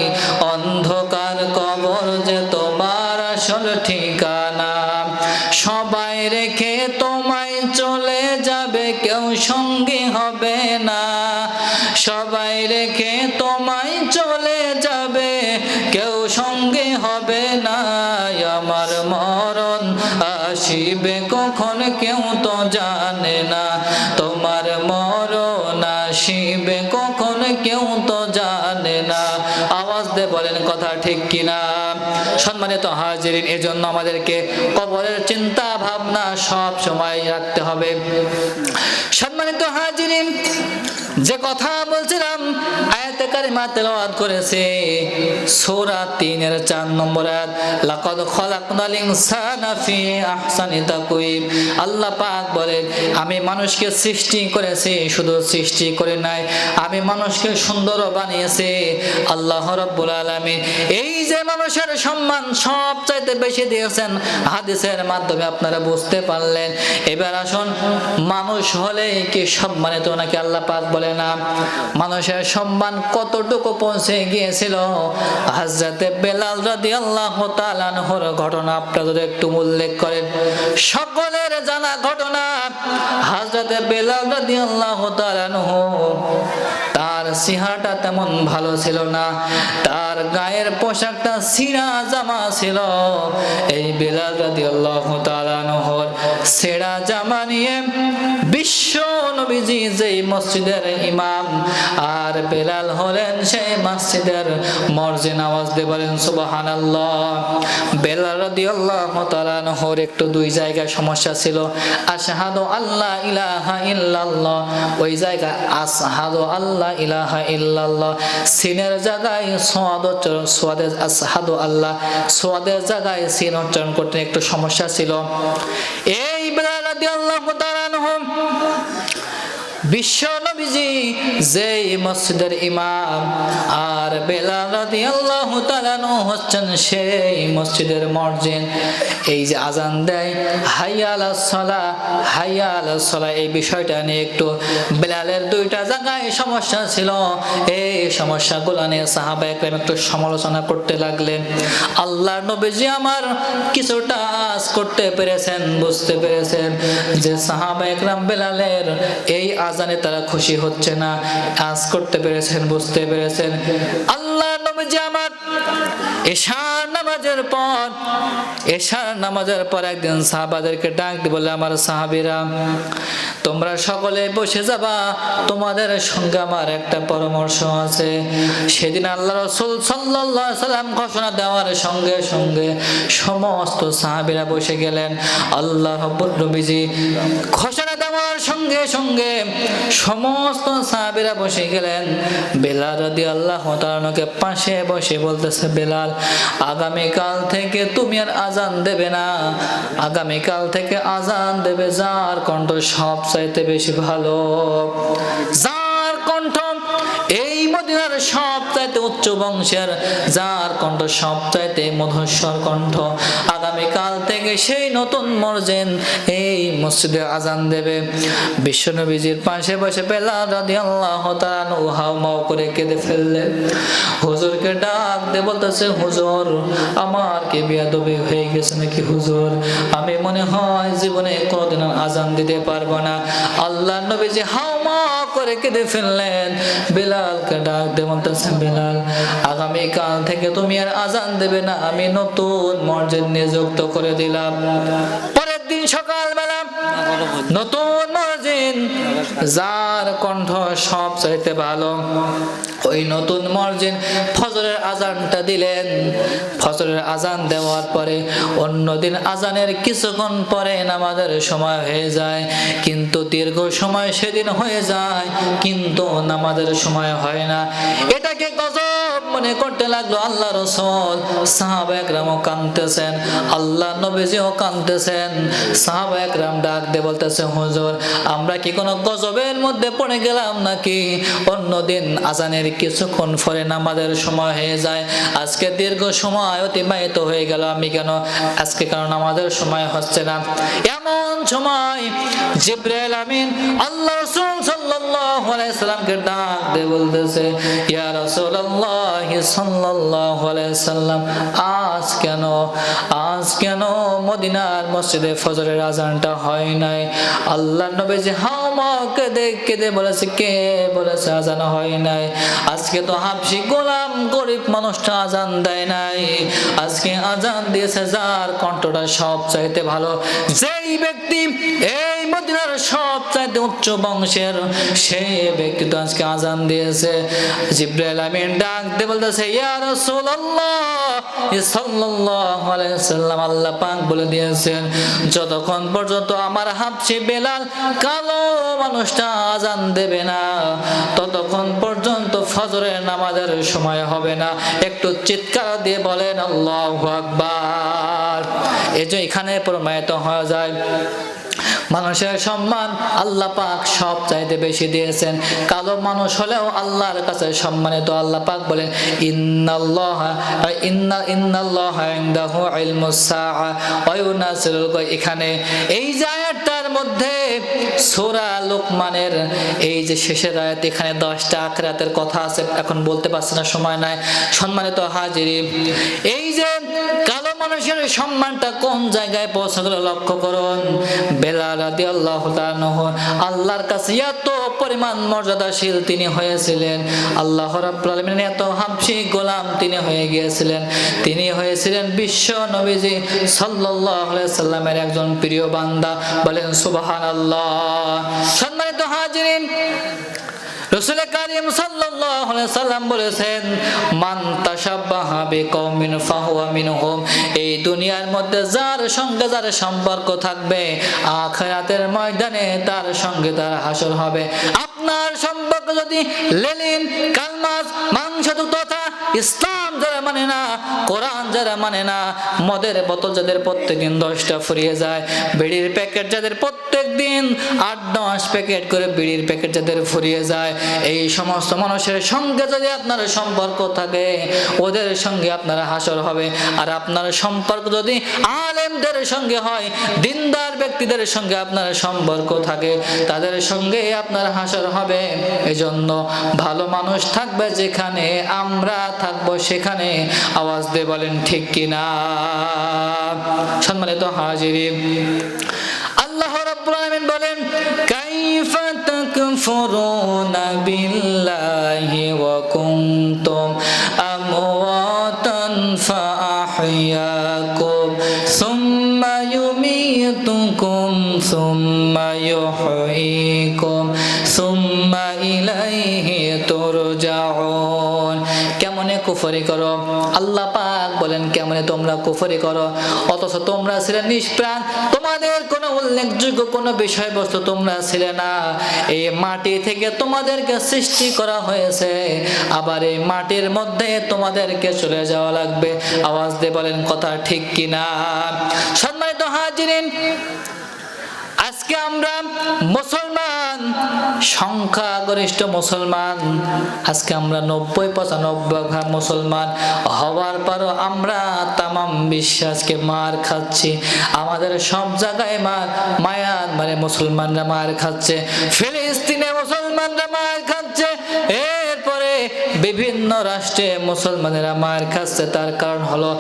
অন্ধকার কবর যে তোমার আসল ঠিকানা। সবাই রেখে তোমায় চলে যাবে, কেউ সঙ্গী হবে না, সবাই রেখে তোমায় চলে যাবে, কেউ সঙ্গী হবে না। আমার মরণ আসিবে কখন কেউ তো জানে না, তোমার মরণ আসিবে কখন কেউ তো জানে না। আওয়াজ দিয়ে বলেন কথা ঠিক কিনা? সম্মানিত হাজিরিন, এজন্য আমাদেরকে কবরের চিন্তা ভাবনা সব সময় রাখতে হবে। সম্মানিত হাজিরিন, যে কথা বলছিলাম আয়াতে কারিমা তেলাওয়াত করেছে সূরা 3 এর 4 নম্বর আয়াত, লাকাদ খালাকনাল ইনসানা ফি আহসানি তাকওয়িম। আল্লাহ পাক বলেন, আমি মানুষকে সৃষ্টি করেছি, শুধু সৃষ্টি করে নাই, আমি মানুষকে সুন্দর বানিয়েছি। আল্লাহ রাব্বুল আলামিন এই যে মানুষের সম্মান সবচাইতে বেশি দিয়েছেন, হাদিসের মাধ্যমে আপনারা বুঝতে পারলেন। এবার আসুন, মানুষ হলে কি সম্মানিত নাকি? আল্লাহ পাক বলে না। মানুষের সম্মান কতটুকু পৌঁছে গিয়েছিল, হযরতে বেলাল রাদিয়াল্লাহু তাআলা আনহুর ঘটনা আপনারা যদি একটু উল্লেখ করেন, সকলের জানা ঘটনা। হযরতে বেলাল রাদিয়াল্লাহু তাআলা আনহু, তার চেহারাটা তেমন ভালো ছিল না, তার গায়ের পোশাকটা ছিঁড়া জামা ছিল। এই বেলাল রাদিয়াল্লাহু তাআলা আনহুর ছেঁড়া জামা নিয়ে বিশ্ব নবীজি যেই মসজিদের ইমাম, আর বেলাল হলেন সেই মসজিদের মুয়াজ্জিন। আওয়াজ দিয়ে বলেন সুবহানাল্লাহ। বেলাল রাদিয়াল্লাহু তাআলা আনহুর একটু দুই জায়গায় সমস্যা ছিল। আশহাদু আল্লা ইলাহা ইল্লাল্লাহ, ওই জায়গা আশহাদু আল্লা ইলাহা ইল্লাল্লাহ, সিনের জায়গায় সাদ উচ্চারণ, সাদে আশহাদু আল্লাহ, সাদের জায়গায় সিন উচ্চারণ করতে একটু সমস্যা ছিল। এই বেলাল রাদিয়াল্লাহু তাআলা আনহু বিশ্ব নবীজি যেই মসজিদের ইমাম, আর বেলাল রাদিয়াল্লাহু তাআলা হচ্ছেন সেই মসজিদের মুয়াজ্জিন। এই যে আজান দেয় হাইয়া আলাস সালাহ, হাইয়া আলাস সালাহ, এই বিষয়টা নিয়ে একটু বেলালের দুইটা জায়গায় সমস্যা ছিল। এই সমস্যাগুলো নিয়ে সাহাবায়ে কেরাম একটু সমালোচনা করতে লাগলেন। আল্লাহর নবীজি আমার কিছুটা আজ করতে পেরেছেন, বুঝতে পেরেছেন যে সাহাবায়ে কেরাম বেলালের এই আজানে তারা খুশি হচ্ছে না, আজ করতে পেরেছেন, বুঝতে পেরেছেন। আল্লাহ নবীজি আমার এশার নামাজের পর একদিন সাহাবাদেরকে ডাক দিয়ে বলে, আমার সাহাবীরা, তোমরা সকলে বসে যাবা, তোমাদের সঙ্গে আমার একটা পরামর্শ আছে। সেদিন আল্লাহ রাসূল সাল্লাল্লাহু আলাইহি সাল্লাম ঘোষণা দেওয়ার সঙ্গে সঙ্গে সমস্ত সাহাবীরা বসে গেলেন। আল্লাহ রাব্বুল নবীজি ঘোষণা দেওয়ার সঙ্গে সঙ্গে সমস্ত সাহাবীরা বসে গেলেন। বেলাল রাদিয়াল্লাহু তাআলাকে পাশে বসে বলতেছে, বেলাল, আগামীকাল থেকে তুমি আর আজান দেবে না, আগামীকাল থেকে আজান দেবে যার কণ্ঠ সবচাইতে বেশি ভালো, যার কণ্ঠ এই মদিনার সবচাইতে উচ্চ বংশের, যার কণ্ঠ সবচাইতে মধুস্বর কণ্ঠ, আগামীকাল থেকে সেই নতুন মুয়াজ্জিন এই মসজিদে আজান দেবে। বিশ্বনবীজির পাশে বসে বেলাল রাদিয়াল্লাহু তাআলা হাউমাউ করে কেঁদে ফেললেন। হুজুরকে ডাক দিয়ে বলতেছে, হুজুর, আমার কি বেয়াদবি হয়ে গেছে নাকি হুজুর? আমি মনে হয় জীবনে কোনোদিন আজান দিতে পারবো না। আল্লাহর নবীজি হাউমাউ করে কেঁদে ফেললেন। বেলালকে ডাক দিয়ে বলতেছেন, বেলাল আগামীকাল থেকে তুমি আর আজান দেবে না, আমি নতুন মসজিদ নিযুক্ত করে দিলাম। পরের দিন সকালবেলা নতুন মসজিদ, যার কণ্ঠ সব চাইতে ভালো, ওই নতুন মসজিদ ফজরের আজানটা দিলেন। ফজরের আজান দেওয়ার পরে অন্যদিন আজানের কিছুক্ষণ পরে নামাজের সময় হয়ে যায়, কিন্তু দীর্ঘ সময় সেদিন হয়ে যায় কিন্তু নামাজের সময় হয় না। এটাকে গজব মনে করতে লাগলো আল্লাহ রাসূল। সাহাবায়ে কেরামও কাঁদতেছেন, আল্লাহ নবীজিও কাঁদতেছেন। সাহাবায়ে কেরাম ডাক দিয়ে বলতেছে, হুজুর আমরা কি কোনো গজবের মধ্যে পড়ে গেলাম নাকি? অন্যদিন আজানের কিছুক্ষণ পরে নামাজের সময় হয়ে যায়, আজকে দীর্ঘ সময় অতিবাহিত হয়ে গেল, আমি কেন আজকে কেন নামাজের সময় হচ্ছে না? এমন সময় জিবরাইল আমিন আল্লাহ রাসূল সাল্লাল্লাহু আলাইহি সাল্লামকে ডাক দিয়ে বলতেছে, ইয়া রাসূলুল্লাহ সাল্লাল্লাহু আলাইহি সাল্লাম, আজ কেন মদিনার মসজিদে ফজরের আজানটা হয় নাই? আল্লাহর নবীজি হাওমাকে দেখে বলেছে, কে বলেছে আজান হয় নাই? আজকে তো হাবশি গোলাম গরিব মানুষটা আজান দেয় নাই, আজকে আজান দিয়েছে যার কণ্ঠটা সব চাইতে ভালো, যেই ব্যক্তি এই মদিনার সব চাইতে উচ্চ বংশের, সেই ব্যক্তি তো আজকে আজান দিয়েছে। জিবরাইল আমিন ডাক দিয়ে বলতেছে, ইয়া রাসূলুল্লাহ সাল্লাল্লাহু আলাইহি সাল্লাম, আল্লাহ পাক বলে দিয়েছেন যতক্ষণ পর্যন্ত আমার হাবশি বেলাল কালো মানুষটা আজান দেবে না ততক্ষণ পর্যন্ত ফজরের নামাজের সময় হবে না। একটু চিৎকার দিয়ে বলেন আল্লাহু আকবার। এই যে এখানে প্রমাণিত হয়ে যায় মানুষের সম্মান আল্লাহ পাক সব চাইতে বেশি দিয়েছেন। কালো মানুষ হলেও আল্লাহর কাছে সম্মানিত। আল্লাহ পাক বলেন, ইন্নাল্লাহা ইনদাহু ইলমুস সাআ ওয়া ইউনাসিলুল গায়ব। এখানে এই যে আয়াতটার মধ্যে সূরা লোকমানের এই যে শেষের আয়াত, এখানে 10টা আখিরাতের কথা আছে, এখন বলতে পারছি না, সময় নাই। সম্মানিত হাজিরিন, এই যে কালো মানুষের সম্মানটা কোন জায়গায় পৌঁছে গেল লক্ষ্য করুন। বেলাল রাদিয়াল্লাহু তাআলা আল্লাহর কাছে এত পরিমাণ মর্যাদাশীল তিনি হয়েছিলেন, আল্লাহ রাব্বুল আলামিনের এত হাবশি গোলাম তিনি হয়ে গিয়েছিলেন। তিনি হয়েছিলেন বিশ্ব নবীজি সাল্লাল্লাহু আলাইহি সাল্লামের একজন প্রিয় বান্দা। বলেন সুবহানাল্লাহ। সম্মানিত হাজিরিন, রাসূল কারীম সাল্লাল্লাহু আলাইহি সাল্লাম বলেছেন, মান তাশাব্বাহা বিকওমিন ফাহুয়া মিনহুম। এই দুনিয়ার মধ্যে যার সঙ্গে যার সম্পর্ক থাকবে, আখিরাতের ময়দানে তার সঙ্গে তার হাসর হবে। আপনার সম্পর্ক যদি লেলিন কালমাস মাংস তথা ইসলাম যারা মানে না, কোরআন যারা মানে না, মদের বোতল যাদের প্রত্যেকদিন 10টা ফুরিয়ে যায়, বিড়ির প্যাকেট যাদের প্রত্যেকদিন 8-10 প্যাকেট করে বিড়ির প্যাকেট যাদের ফুরিয়ে যায়, এই সমস্ত মানুষের সঙ্গে যদি আপনার সম্পর্ক থাকে, ওদের সঙ্গে আপনার হাসর হবে। আর আপনার সম্পর্ক যদি আলেমদের সঙ্গে হয়, দিনদার ব্যক্তিদের সঙ্গে আপনার সম্পর্ক থাকে, তাদের সঙ্গে আপনার হাসর হবে। এজন্য ভালো মানুষ থাকবে যেখানে, আমরা থাকবো সেখানে। আওয়াজ দিয়ে বলেন ঠিক কিনা। সম্মানিত হাজিরিন, আল্লাহ রাব্বুল আলামিন বলেন, কাইফা তাকফুরুনা বিল্লাহি ওয়া কুনতুম আমওয়াতান ফাআহইয়াকুম সুম্মা ইউমীতুকুম সুম্মা ইউহয়ীকুম সুম্মা ইলাইহি তুরজাউন। কেমনে কুফরি করো? আল্লাহ পাক বলেন, কেমনে তোমরা কুফরি করো, অথচ তোমরা ছিলে নিষ্প্রাণ, তোমাদের কোনো উল্লেখযোগ্য কোনো বিষয়বস্তু তোমরা ছিলে না। এই মাটি থেকে তোমাদেরকে সৃষ্টি করা হয়েছে, আবার এই মাটির মধ্যে তোমাদেরকে চলে যাওয়া লাগবে। আওয়াজ দিয়ে বলেন কথা ঠিক কিনা। সম্মানিত হাজিরিন, আজকে আমরা মুসলমান, সংখ্যাগরিষ্ঠ মুসলমান, আজকে আমরা 90-95 মুসলমান হওয়ার পরও আমরা তামাম বিশ্বাসকে মার খাচ্ছি। আমাদের সব জায়গায় মায়ানমারে মুসলমানরা মার খাচ্ছে, ফিলিস্তিনে মুসলমানরা মার খাচ্ছে, এরপরে বিভিন্ন রাষ্ট্রে মুসলমানেরা মার খাচ্ছে, তার কারণ হলো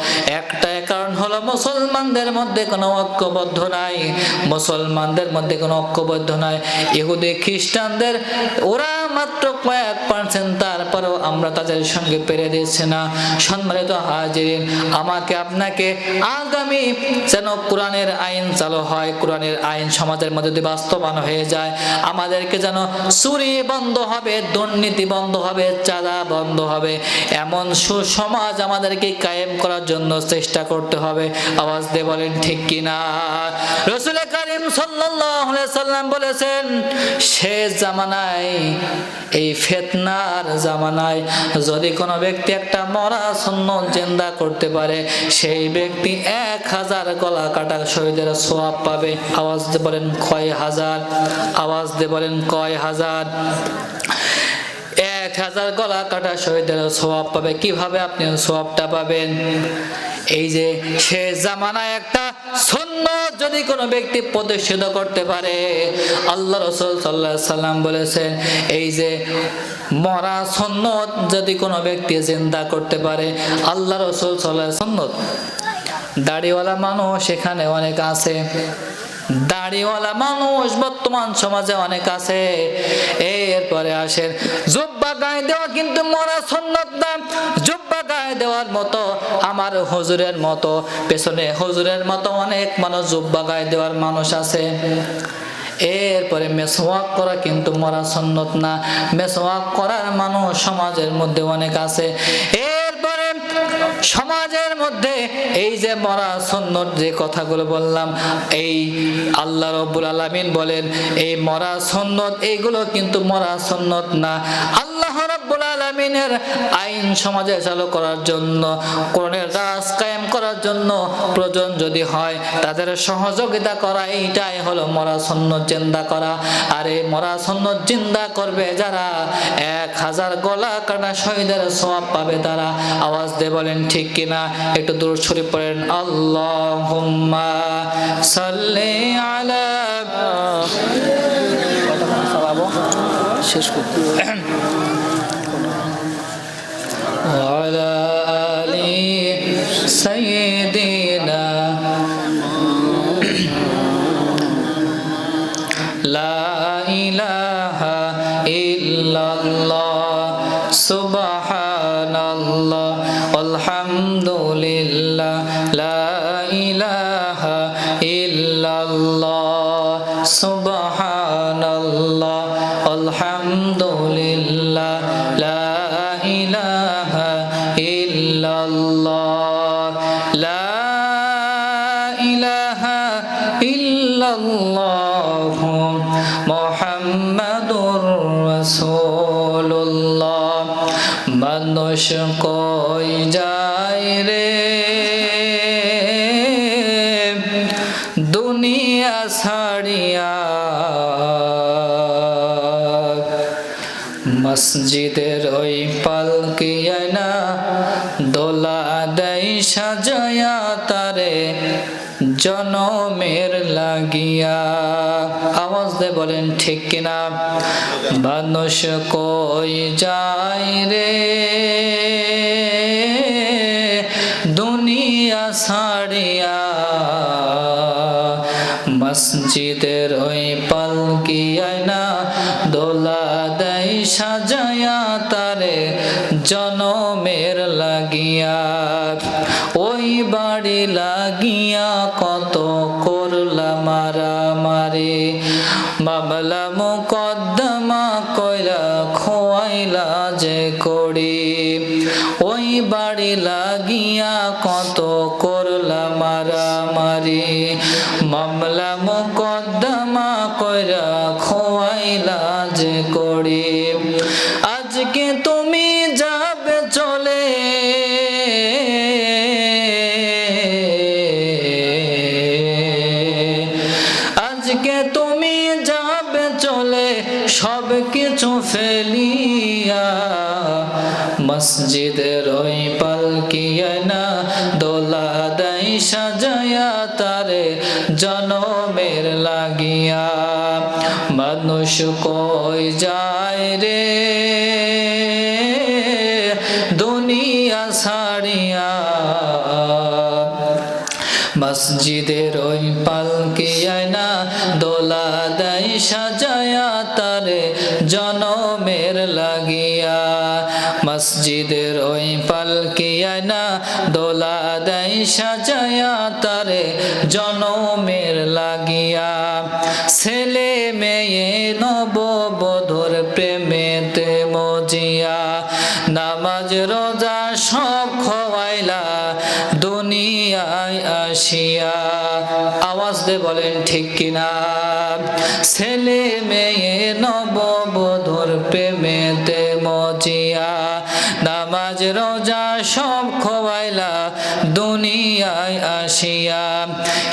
একটাই, কারণ হলো মুসলমানদের মধ্যে কোনো ঐক্যবদ্ধ নাই, মুসলমানদের মধ্যে কোনো ঐক্যবদ্ধ নাই। ইহুদি খ্রিস্টানদের ওরা মাত্র কয়েক পার্সেন্ট, তারপরেও আমরা তাদের সঙ্গে পেরে দিচ্ছি না। সম্মানিত হাজিরিন, আমাকে আপনাকে আগামী যেন কোরআনের আইন চালু হয়, কোরআনের আইন সমাজের মধ্যে যদি বাস্তবায়ন হয়ে যায়, আমাদেরকে যেন চুরি বন্ধ হবে, দুর্নীতি বন্ধ হবে, চাঁদা বন্ধ হবে, এমন সুসমাজ আমাদেরকে কায়েম করার জন্য চেষ্টা করতে হবে। আওয়াজ দিয়ে বলেন ঠিক কিনা? রাসূল কারীম সাল্লাল্লাহু আলাইহি সাল্লাম বলেছেন, শেষ জামানায়, এই ফিতনার জামানায় যদি কোনো ব্যক্তি একটা মরা সুন্নত জিন্দা করতে পারে, সেই ব্যক্তি 1000 গলা কাটা শহীদের সওয়াব পাবে। আওয়াজ দিয়ে বলেন কয় হাজার? আওয়াজ দিয়ে বলেন কয় হাজার? 1000 গলা কাটা শহীদের সওয়াব পাবে। কিভাবে আপনি সওয়াবটা পাবেন? এই যে শেষ জামানায় একটা সুন্নাত যদি কোনো ব্যক্তি প্রতিষ্ঠিত করতে পারে, আল্লাহ রাসূল সাল্লাল্লাহু আলাইহি সাল্লাম বলেছেন, এই যে মরা সুন্নাত যদি কোনো ব্যক্তি জিন্দা করতে পারে, আল্লাহ রাসূল সাল্লাল্লাহু আলাইহি সুন্নাত। দাড়িওয়ালা মানুষ এখানে অনেক আছে, দাড়িওয়ালা মানুষ বর্তমান সমাজে অনেক আছে। এরপরে আসেন জুব্বা গায়ে দেওয়া কিন্তু মরা সুন্নাত না। জুব্বা গায়ে দেওয়ার মতো আমার হুজুরের মতো, পেছনে হুজুরের মতো অনেক মানুষ জুব্বা গায়ে দেওয়ার মানুষ আছে। এরপরে মেসওয়াক করা কিন্তু মরা সুন্নাত না, মেসওয়াক করার মানুষ সমাজের মধ্যে অনেক আছে। এরপরে সমাজের মধ্যে এই যে মরা সুন্নাত যে কথাগুলো বললাম, এই আল্লাহ রাব্বুল আলামিন বলেন এই মরা সুন্নাত, এইগুলো কিন্তু মরা সুন্নাত না। আল্লাহ রাব্বুল আলামিনের আইন সমাজে চালু করার জন্য, কোরআনের রাজ কায়েম করার জন্য প্রয়োজন যদি হয়, তাদের সহযোগিতা করা, এইটাই হলো মরা সুন্নাত জিন্দা করা। আর এই মরা সুন্নাত জিন্দা করবে যারা, 1000 গলা কাটা শহীদের সওয়াব পাবে তারা। আওয়াজ দিয়ে বলেন ঠিক কিনা? একটু দরুদ শরীফ পড়েন, আল্লাহুম্মা সাল্লি আলা। শেষ করতে ওয়ালা আলি সাইয়্যিদিনা লা ইলাহা ইল্লাল্লাহ সুবহানাল্লাহ আলহামদুলিল্লাহ লা ইলাহা ইল্লাল্লাহ সুবহানাল্লাহ আলহামদুলিল্লাহ লা ইলাহা ইল্লাল্লাহ লা ইলাহা ইল্লাল্লাহ মুহাম্মাদুর রাসূলুল্লাহ। মানুষ কই যায় রে দুনিয়া ছাড়িয়া, মসজিদের ওই পালকি আয়না দোলা দেয় সাজায়া তারে জনমের লাগিয়া। আওয়াজ দিয়ে বলেন ঠিক কিনা? মানুষ কই যায় রে দুনিয়া ছাড়িয়া, মসজিদের ওই পালকি আয়না দোলা দেয় সাজায়া তারে জনমের লাগিয়া। ওই বাড়ি লাগিয়া কত করলা মারামারি, মামলা মুকদ্দমা কইরা খোয়াইলা যে করি। ওই বাড়ি লাগিয়া কত করলা মারামারি, মামলা মুকদ্দমা কইরা খোয়াইলা যে করি। আজকে তুমি যাবে চলে, আজকে তুমি যাবে চলে সব কিছু ফেলিয়া, মসজিদের ওই পালকি আয়না দোলা দেয় সাজায়া তারে জনমের লাগিয়া। মানুষ কই যায় রে ছাড়িয়া মসজিদের ওই পালকি আয়না দোলা দেয় সাজায়া তারে জনমের লাগিয়া মসজিদের ওই পালকি আয়না দোলা দেয় সাজায়া তারে জনমের লাগিয়া ছেলে মেয়ে নববধূর প্রেমেতে মজিয়া নামাজ রোজা সব খোয়াইলা দুনিয়ায় আসিয়া আওয়াজ দে বলেন ঠিক কিনা ছেলে মেয়ে নববধূর প্রেমেতে মজিয়া নামাজ রোজা সব খোয়াইলা দুনিয়ায় আসিয়া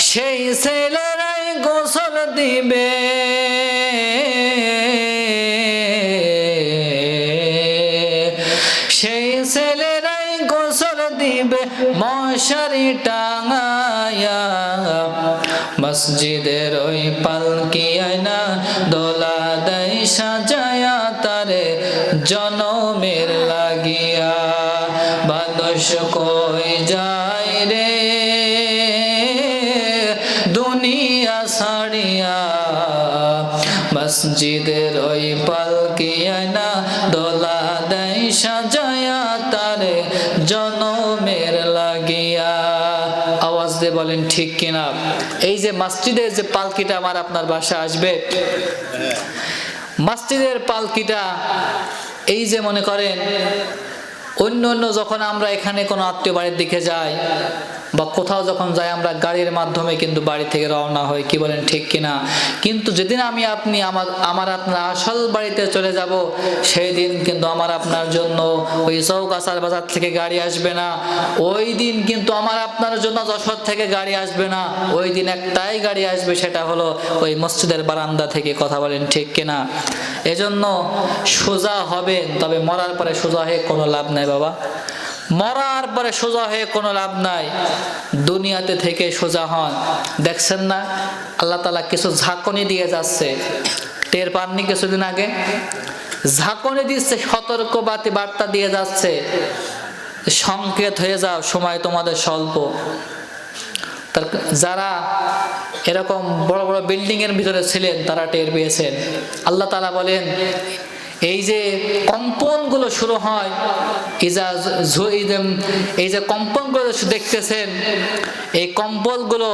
সেই ছেলেরাই গোসল দিবে সেই ছেলেরাই গোসল দিবে মশারি টাঙায়া মসজিদের ওই পালকি আয়না দোলা দেয় সাজায়া তারে জনমের লাগিয়া মানুষ কই যায় রে দুনিয়া ছাড়িয়া মসজিদের ওই পালকি আয়না দোলা দেয় সাজায়া তারে জনমের লাগিয়া আওয়াজ দিয়ে বলেন ঠিক কিনা এই যে মসজিদের যে পালকিটা আমার আপনার বাসায় আসবে মসজিদের পালকিটা এই যে মনে করেন অন্য অন্য যখন আমরা এখানে কোনো আত্মীয় বাড়ির দিকে যাই বা কোথাও যখন যাই আমরা গাড়ির মাধ্যমে কিন্তু বাড়ি থেকে রওনা হই কি বলেন ঠিক কিনা কিন্তু যেদিন আমি আপনি আমার আপনার আসল বাড়িতে চলে যাব সেই দিন কিন্তু আমার আপনার জন্য ওই চৌগাছার বাজার থেকে গাড়ি আসবে না ওই দিন কিন্তু আমার আপনার জন্য যশোর থেকে গাড়ি আসবে না ওই দিন একটাই গাড়ি আসবে সেটা হলো ওই মসজিদের বারান্দা থেকে কথা বলেন ঠিক কিনা এজন্য সোজা হবেন তবে মরার পরে সোজা হয়ে কোনো লাভ নাই বাবা মরার পরে সোজা হয়ে কোনো লাভ নাই দুনিয়াতে থেকে সোজা হন দেখছেন না আল্লাহ তাআলা কিছু ঝাঁকুনি দিয়ে যাচ্ছে টের পাননি কিছুদিন আগে ঝাঁকুনি দিচ্ছে সতর্ক বার্তা দিয়ে যাচ্ছে সংকেত হয়ে যাও সময় তোমাদের স্বল্প যারা এরকম বড় বড় বিল্ডিং এর ভিতরে ছিলেন তারা টের পেয়েছেন আল্লাহ তাআলা বলেন এই যে কম্পনগুলো শুরু হয় এই যে কম্পনগুলো দেখতেছেন এই কম্পনগুলো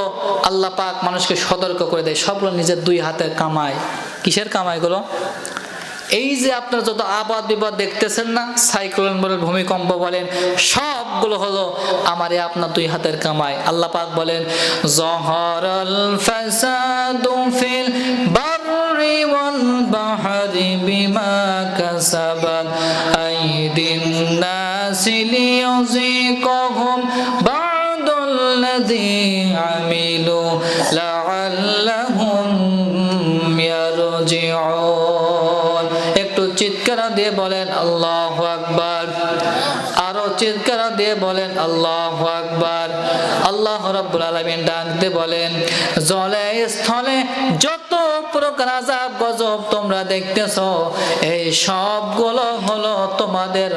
আল্লাহ পাক মানুষকে সতর্ক করে দেয় সবগুলো নিজের দুই হাতের কামাই কিসের কামাইগুলো এই যে আপনারা যত আবাদ বিবাদ দেখতেছেন না সাইক্লোন বলেন ভূমিকম্প বলেন সবগুলো হলো আমারে আপনার দুই হাতের কামাই আল্লাহ পাক বলেন যহরাল ফাসাদু ফিল বাররি ওয়াল বাহরি বিমা কাসাবাত আইদিন নাসি লিয়ুযিকাহুম বা'দাল্লাযী আমিলু লাআল্লাহুম ইয়ারজিউন একটু চিৎকার দিয়ে বলেন আল্লাহু আকবার আরো চিৎকার দিয়ে বলেন আল্লাহু আকবার আল্লাহ রাব্বুল আলামিন ডাক দিয়ে বলেন জলে স্থলে যত প্রকার আযাব গজব তোমরা দেখতেছো এই সবগুলো হলো তোমাদের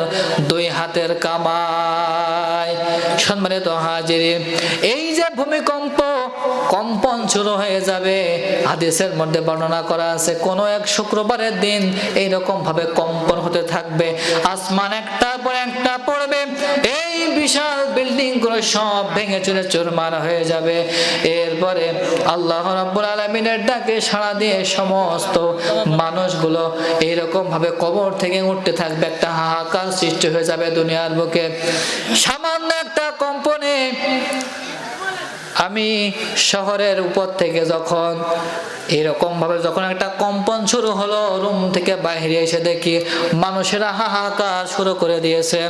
দুই হাতের কামাই সম্মানিত হাজিরিন এই যে ভূমিকম্প কম্পন শুরু হয়ে যাবে হাদিসের মধ্যে বর্ণনা করা আছে কোন এক শুক্রবারের দিন এইরকম ভাবে কম্পন হতে থাকবে আসমান একটার পর একটা পড়বে এই বিশাল বিল্ডিং গুলো সব ভেঙে চুরে চুরমার হয়ে যাবে এরপরে আল্লাহ রাব্বুল আলামিনের ডাকে সাড়া দিয়ে সমস্ত মানুষগুলো এইরকম ভাবে কবর থেকে উঠতে থাকবে একটা হাহাকার সৃষ্টি হয়ে যাবে দুনিয়ার বুকে সামান্য একটা কম্পনে আমি শহরের উপর থেকে যখন এরকম ভাবে যখন একটা কম্পন শুরু হলো রুম থেকে বাইরে এসে দেখি মানুষেরা হাহাকার শুরু করে দিয়েছে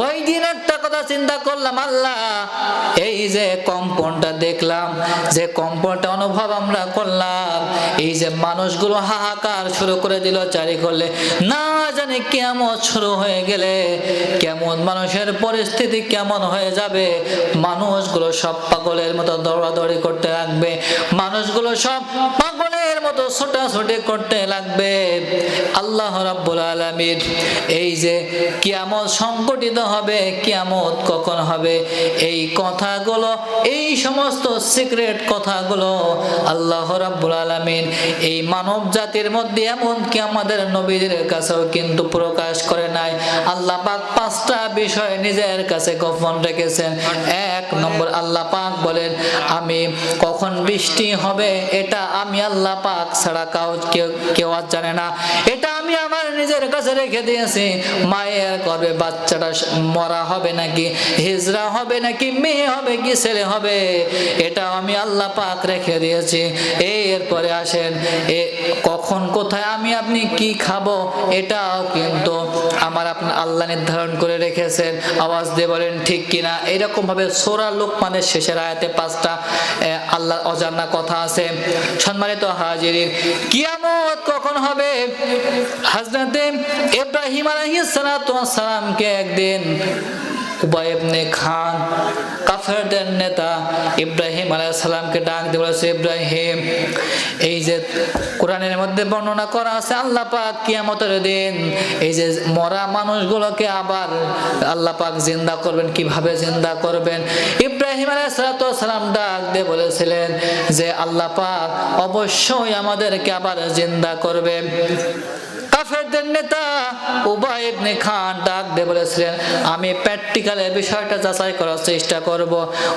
ওই দিন একটা কথা চিন্তা করলাম আল্লাহ এই যে কম্পনটা দেখলাম যে কম্পনটা অনুভব আমরা করলাম এই যে মানুষগুলো হাহাকার শুরু করে দিল চারি করলে না জানি কিয়ামত শুরু হয়ে গেলে কেমন মানুষের পরিস্থিতি কেমন হয়ে যাবে মানুষগুলো সব পাগলের মতো দৌড়াদৌড়ি করতে লাগবে, মানুষগুলো সব পাগলের মতো ছোটাছুটি করতে লাগবে। আল্লাহ রাব্বুল আলামিন এই যে কিয়ামত সংঘটিত হবে, কিয়ামত কখন হবে, এই কথাগুলো, এই সমস্ত সিক্রেট কথাগুলো আল্লাহ রাব্বুল আলামিন এই মানব জাতির মধ্যে এমনকি আমাদের নবীদের কাছেও কিন্তু প্রকাশ করে নাই। আল্লাহ পাক 5টা বিষয় নিজের কাছে গোপন রেখেছেন। 1 নম্বর, আল্লাহ পাক বলেন আমি কখন বৃষ্টি হবে এটা আমি আল্লাহ পাক ছাড়া কেউ আর জানে না, এটা আমি আমার নিজের কাছে রেখে দিয়েছি। মায়ের গর্ভে বাচ্চাটা মরা হবে নাকি হিজড়া হবে নাকি মেয়ে হবে কি ছেলে হবে, এটা আমি আল্লাহ পাক রেখে দিয়েছি। এরপরে আসেন কখন কোথায় আমি আপনি কি খাবো এটাও কিন্তু আমার আপনার আল্লাহ নির্ধারণ করে রেখেছেন। আওয়াজ দিয়ে বলেন ঠিক কিনা। এরকম ভাবে সূরা লোকমানের শেষের আয়াতে 5টা আল্লাহ অজানা কথা আছে। সম্মানিত হাজিরিন, কিয়ামত কখন হবে? হযরতে ইব্রাহিম আলাইহিস সালাতু ওয়াস সালামকে একদিন উবাই ইবনে খান কাফেরদের নেতা ইব্রাহিম আলাইহিস সালামকে ডাক দিয়ে বলেছে, ইব্রাহিম এই যে কোরআনের মধ্যে বর্ণনা করা আছে আল্লাহ পাক কিয়ামতের দিন এই যে মরা মানুষগুলোকে আবার আল্লাহ পাক জিন্দা করবেন, কিভাবে জিন্দা করবেন? ইব্রাহিম আলাইহিস সালাম ডাক দিয়ে বলেছিলেন যে আল্লাহ পাক অবশ্যই আমাদেরকে আবার জিন্দা করবেন। কাফেরদের নেতা উবাই ইবনে খান ডাক দিয়ে বলেছিলেন আমি প্র্যাকটিক্যাল এই বিষয়টা যাচাই করার চেষ্টা করব।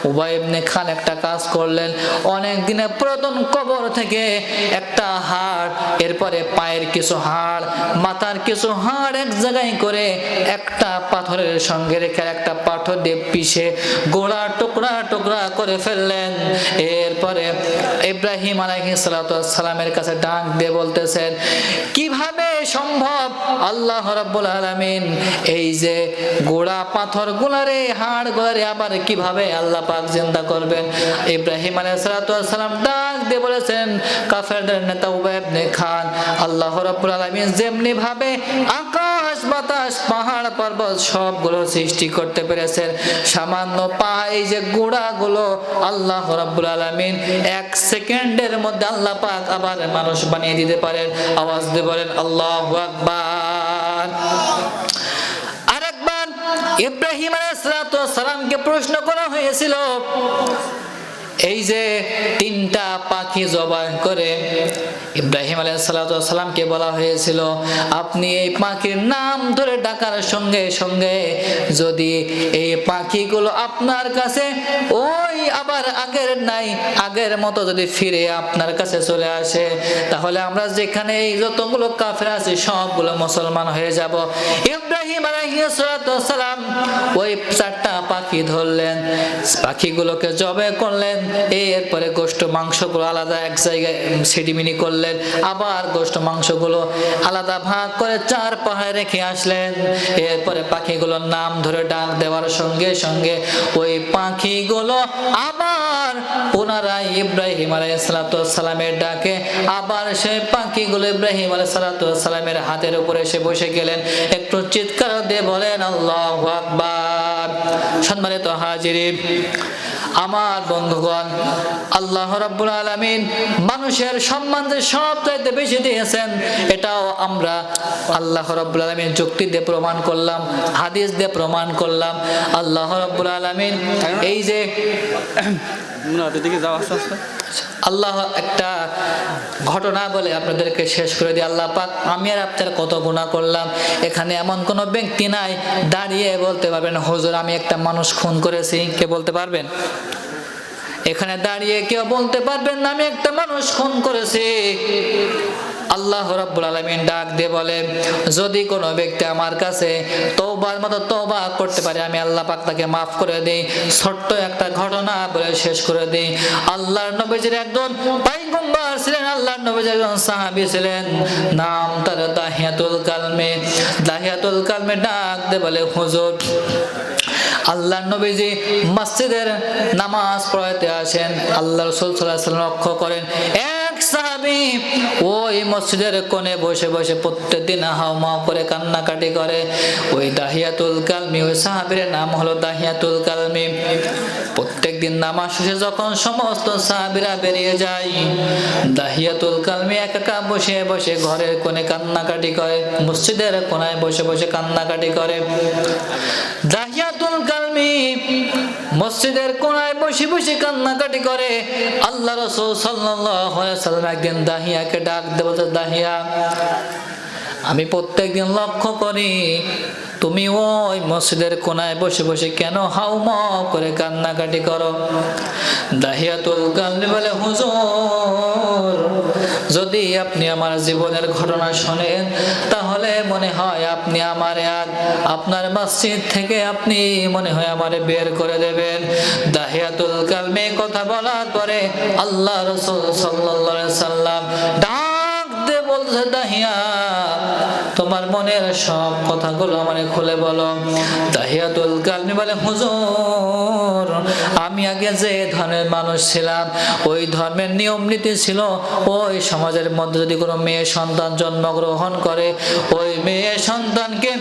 উবাই ইবনে খান একটা কাজ করলেন, অনেক দিনের পুরাতন কবর থেকে একটা হাড়, এরপরে পায়ের কিছু হাড়, মাথার কিছু হাড় এক জায়গায় করে একটা পাথরের সঙ্গে রেখে একটা পাথর দিয়ে পিষে গোড়া টুকরা টুকরা করে ফেললেন। এরপরে ইব্রাহিম আলাইহিস সালামের কাছে ডাক দিয়ে বলতেছেন কিভাবে সম্ভব? আল্লাহ রাব্বুল আলামিন এই যে গোড়া পাথর গুলারে হাড় গুলারে আবার কিভাবে আল্লাহ পাক জিন্দা করবেন? ইব্রাহিম আলাইহিস সালাম ডাক দিয়ে বলেছেন কাফেরদের নেতা উবাই ইবনে খান আল্লাহ রাব্বুল আলামিন যেমনি ভাবে আকাশ বাতাস পাহাড় পর্বত সবগুলো সৃষ্টি করতে পেরেছেন, সামান্য এই যে গোড়াগুলো আল্লাহ রাব্বুল আলামিন 1 সেকেন্ডের মধ্যে আল্লাহ পাক আবার মানুষ বানিয়ে দিতে পারেন। আওয়াজ দিয়ে বলেন আল্লাহু আকবার। আরেকবার ইব্রাহিম আলাইহিস সালামকে প্রশ্ন করা হয়েছিল এই যে 3টা পাখি জবাই করে ইব্রাহিম আলাইহিস সালামকে বলা হয়েছিল আপনি এই পাখির নাম ধরে ডাকার সঙ্গে সঙ্গে যদি এই পাখিগুলো আপনার কাছে ওই আবার আগের মতো যদি ফিরে আপনার কাছে চলে আসে তাহলে আমরা যেখানে এই যতগুলো কাফের আছে সবগুলো মুসলমান হয়ে যাব। ইব্রাহিম আলাইহিস সালাম ওই 4টা পাখি ধরলেন, পাখিগুলোকে জবাই করলেন, এরপরে গোশত মাংসগুলো আলাদা এক জায়গায় সেডিমিনি করলেন, আবার গোশত মাংসগুলো আলাদা ভাগ করে 4 পাহাড়ে রেখে আসলেন। এরপরে পাখিগুলোর নাম ধরে ডাক দেওয়ার সঙ্গে সঙ্গে ওই পাখিগুলো আবার পুনরায় ইব্রাহিম আলাইহিস সালামের ডাকে আবার সেই পাখিগুলো ইব্রাহিম আলাইহিস সালামের হাতের উপরে এসে বসে গেলেন। একটু চিৎকার দিয়ে বলেন আল্লাহু আকবার। সম্মানিত হাজিরিন, আমার বন্ধুগণ, আল্লাহ রাব্বুল আলামিন মানুষের সম্মান যে সবচাইতে বেশি দিয়েছেন এটাও আমরা আল্লাহ রাব্বুল আলামিন যুক্তি দিয়ে প্রমাণ করলাম, হাদিস দিয়ে প্রমাণ করলাম। আল্লাহ রাব্বুল আলামিন এই যে আল্লাহ একটা ঘটনা বলে আপনাদেরকে শেষ করে দিই। আল্লাহ পাক আমি আর আপনার কত গুনাহ করলাম, এখানে এমন কোন ব্যক্তি নাই দাঁড়িয়ে বলতে পারবেন হুজুর আমি একটা মানুষ খুন করেছি, কে বলতে পারবেন? এখানে দাঁড়িয়ে কেউ বলতে পারবেন না আমি একটা মানুষ খুন করেছি? আল্লাহ রাব্বুল আলামিন ডাক দিয়ে বলেন যদি কোনো ব্যক্তি আমার কাছে তওবার মতো তওবা করতে পারে আমি আল্লাহ পাক তাকে maaf করে দেই। ছোট্ট একটা ঘটনা বলে শেষ করে দেই। আল্লাহর নবীজির একজন পয়গম্বর ছিলেন, আল্লাহর নবীজির একজন সাহাবী ছিলেন, নাম তার দাহিয়াতুল কালমে। দাহিয়াতুল কালমে ডাক দিয়ে বলে হুজুর আল্লাহর নবীজি মসজিদের নামাজ পড়াতে আসেন, আল্লাহ রাসূল সাল্লাল্লাহু আলাইহি ওয়াসাল্লাম লক্ষ্য করেন এক সাহাবী ওই মসজিদের কোণে বসে বসে প্রত্যেকদিন হাওমাও করে কান্নাকাটি করে। ওই দাহিয়াতুল কালমি, ওই সাহাবীর নাম হলো দাহিয়াতুল কালমি। প্রত্যেক একদিন নামাজ শেষে যখন সমস্ত সাহাবীরা বেরিয়ে যায়, দাহিয়াতুল কালমি একা বসে বসে ঘরের কোণে কান্নাকাটি করে, মসজিদের কোণায় বসে বসে কান্নাকাটি করে। দাহিয়াতুল কালমি মসজিদের কোণায় বসে বসে কান্নাকাটি করে। আল্লাহ রাসূল সাল্লাল্লাহু আলাইহি ওয়াসাল্লাম একদিন দাহিয়াকে ডাক দিয়ে বলতে, দাহিয়া, আমি প্রত্যেকদিন লক্ষ্য করি তুমি ওই মসজিদের কোণায় বসে বসে কেন হাউমাউ করে কান্নাকাটি করো? দাহিয়াতুল কালমি বলে, হুজুর, যদি আপনি আমার জীবনের ঘটনা শোনেন তাহলে মনে হয় আপনি আমারে আর আপনার মসজিদ থেকে আপনি মনে হয় আমারে বের করে দেবেন। দাহিয়াতুল কালমি কথা বলার পরে আল্লাহ রাসূল সাল্লাল্লাহু আলাইহি সাল্লাম ডাক দিয়ে বলছে, দাহিয়া, তোমার মনের সব কথাগুলো আমারে খুলে বলো। দাহিয়াতুল কালমি বলে, হুজুর, আমি আগে যে ধর্মের মানুষ ছিলাম ওই ধর্মের নিয়ম নীতি ছিল ওই সমাজের মধ্যে যদি কোনো মেয়ে সন্তান জন্মগ্রহণ করে ওই মেয়ে সন্তানকে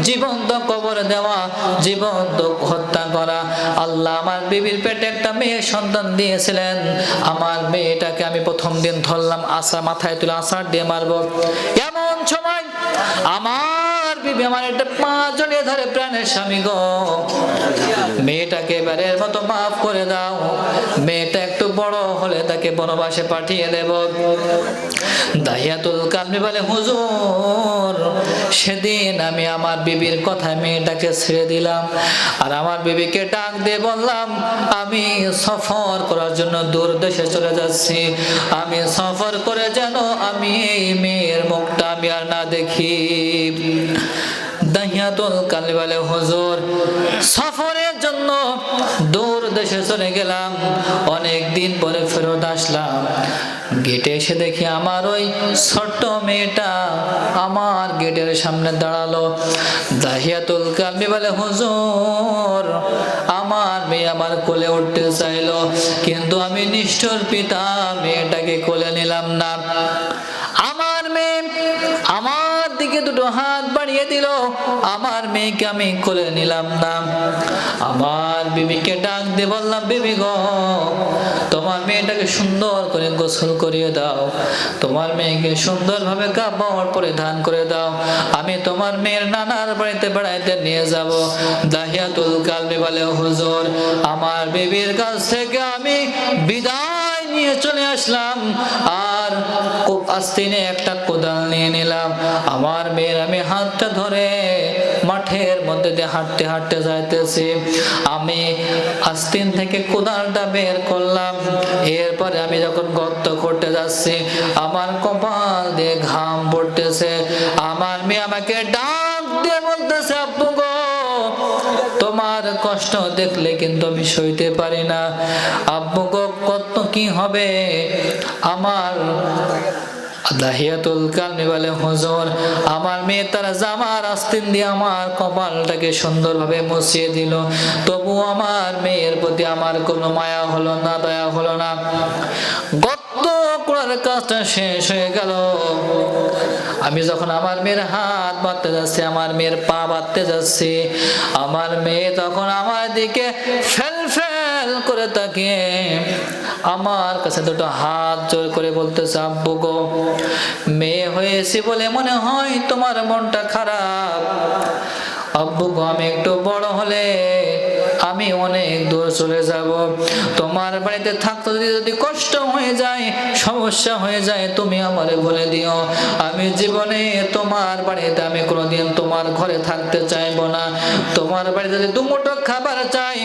জীবন্ত কবরে দেওয়া, জীবন্ত হত্যা করা। আল্লাহ আমার বিবির পেটে একটা মেয়ে সন্তান দিয়েছিলেন, আমার মেয়েটাকে আমি প্রথম দিন ধরলাম, আসা মাথায় তুলে আছাড় দিয়ে মারবো। এমন সময় আমার বিবি আমার একটা পা জড়িয়ে ধরে, প্রাণের স্বামী গো, মেয়েটাকে এবারের মতো মাফ করে দাও, মেয়েটা একটু বড় হলে তাকে বনবাসে পাঠিয়ে দেব। দাহিয়াতুল কালমি বলে, হুজুর, সেদিন আমি আমার বিবির কথায় মেয়েটাকে ছেড়ে দিলাম আর আমার বিবিকে ডাক দিয়ে বললাম, আমি সফর করার জন্য দূর দেশে চলে যাচ্ছি, আমি সফর করে যেন আমি এই মেয়ের মুখটা আমি আর না দেখি। দাহিয়াতুল কালমি বলে, হুজুর, সফরের জন্য দূর দেশে চলে গেলাম, অনেক দিন পরে ফেরত আসলাম, গেটে এসে দেখি আমার ওই ছোট্ট মেয়েটা আমার গেটের সামনে দাঁড়ালো। দাহিয়াতুল কালমি বলে, হুজুর, আমার মেয়ে আমার কোলে উঠতে চাইলো, কিন্তু আমি নিষ্ঠুর পিতা মেয়েটাকে কোলে নিলাম না। আমার মেয়ে আমার দিকে দুটো হাত বাড়িয়ে দিল, আমার মেয়েকে আমি কোলে নিলাম না। আমার বিবিকে ডাক দিয়ে বললাম, বিবি গো, তোমার মেয়েটাকে সুন্দর করে গোসল করিয়ে দাও, তোমার মেয়েকে সুন্দরভাবে কাপড় পরিধান করে দাও, আমি তোমার মেয়ের নানার বাড়িতে বেড়াইতে নিয়ে যাব। দাহিয়াতুল কালমি বলে, হুজুর, আমার বিবির কাছ থেকে আমি বিদায় নিয়ে চলে আসলাম আর আস্তিনে একটা কোদাল নিয়ে নিলাম, আমার মেয়ের আমি হাতটা ধরে মাঠের মধ্যে দিয়ে হাঁটতে হাঁটতে যাইতেছি, আমি আস্তিন থেকে কোদালটা বের করলাম, এরপরে আমি যখন গর্ত করতে যাচ্ছি আমার কপাল দিয়ে ঘাম পড়তেছে, আমার মেয়ে আমাকে ডাক দিয়ে বলতেছে, আব্বু গো, তোমার কষ্ট দেখলে কিন্তু আমি সইতে পারি না, আব্বু গো, কত কি হবে আমার। দাহিয়াতুল কালমি বলে, হুজুর, আমার মেয়ে তারা জামার আস্তিন দিয়ে আমার কপালটাকে সুন্দরভাবে মুছিয়ে দিল, তবু আমার মেয়ের প্রতি আমার কোনো মায়া হলো না, দয়া হলো না। গর্ত করার কাজটা শেষ হয়ে গেল, আমি যখন আমার মেয়ের হাত বাঁধতে যাচ্ছি, আমার মেয়ের পা বাঁধতে যাচ্ছি, আমার মেয়ে তখন আমার দিকে ফেল ফেল করে তাকিয়ে আমার কাছে দুটো হাত জোর করে বলতেছে, আব্বু গো, মেয়ে হয়েছি বলে মনে হয় তোমার মনটা খারাপ, আব্বু গো, আমি একটু বড় হলে আমি অনেক দূর চলে যাব, তোমার বাড়িতে থাকতে যদি কষ্ট হয়ে যায়, সমস্যা হয়ে যায়, তুমি আমারে বলে দিও, আমি জীবনে তোমার বাড়িতে আমি কোনোদিন তোমার ঘরে থাকতে চাইবো না, তোমার বাড়িতে যদি দুমুঠো খাবার চাই,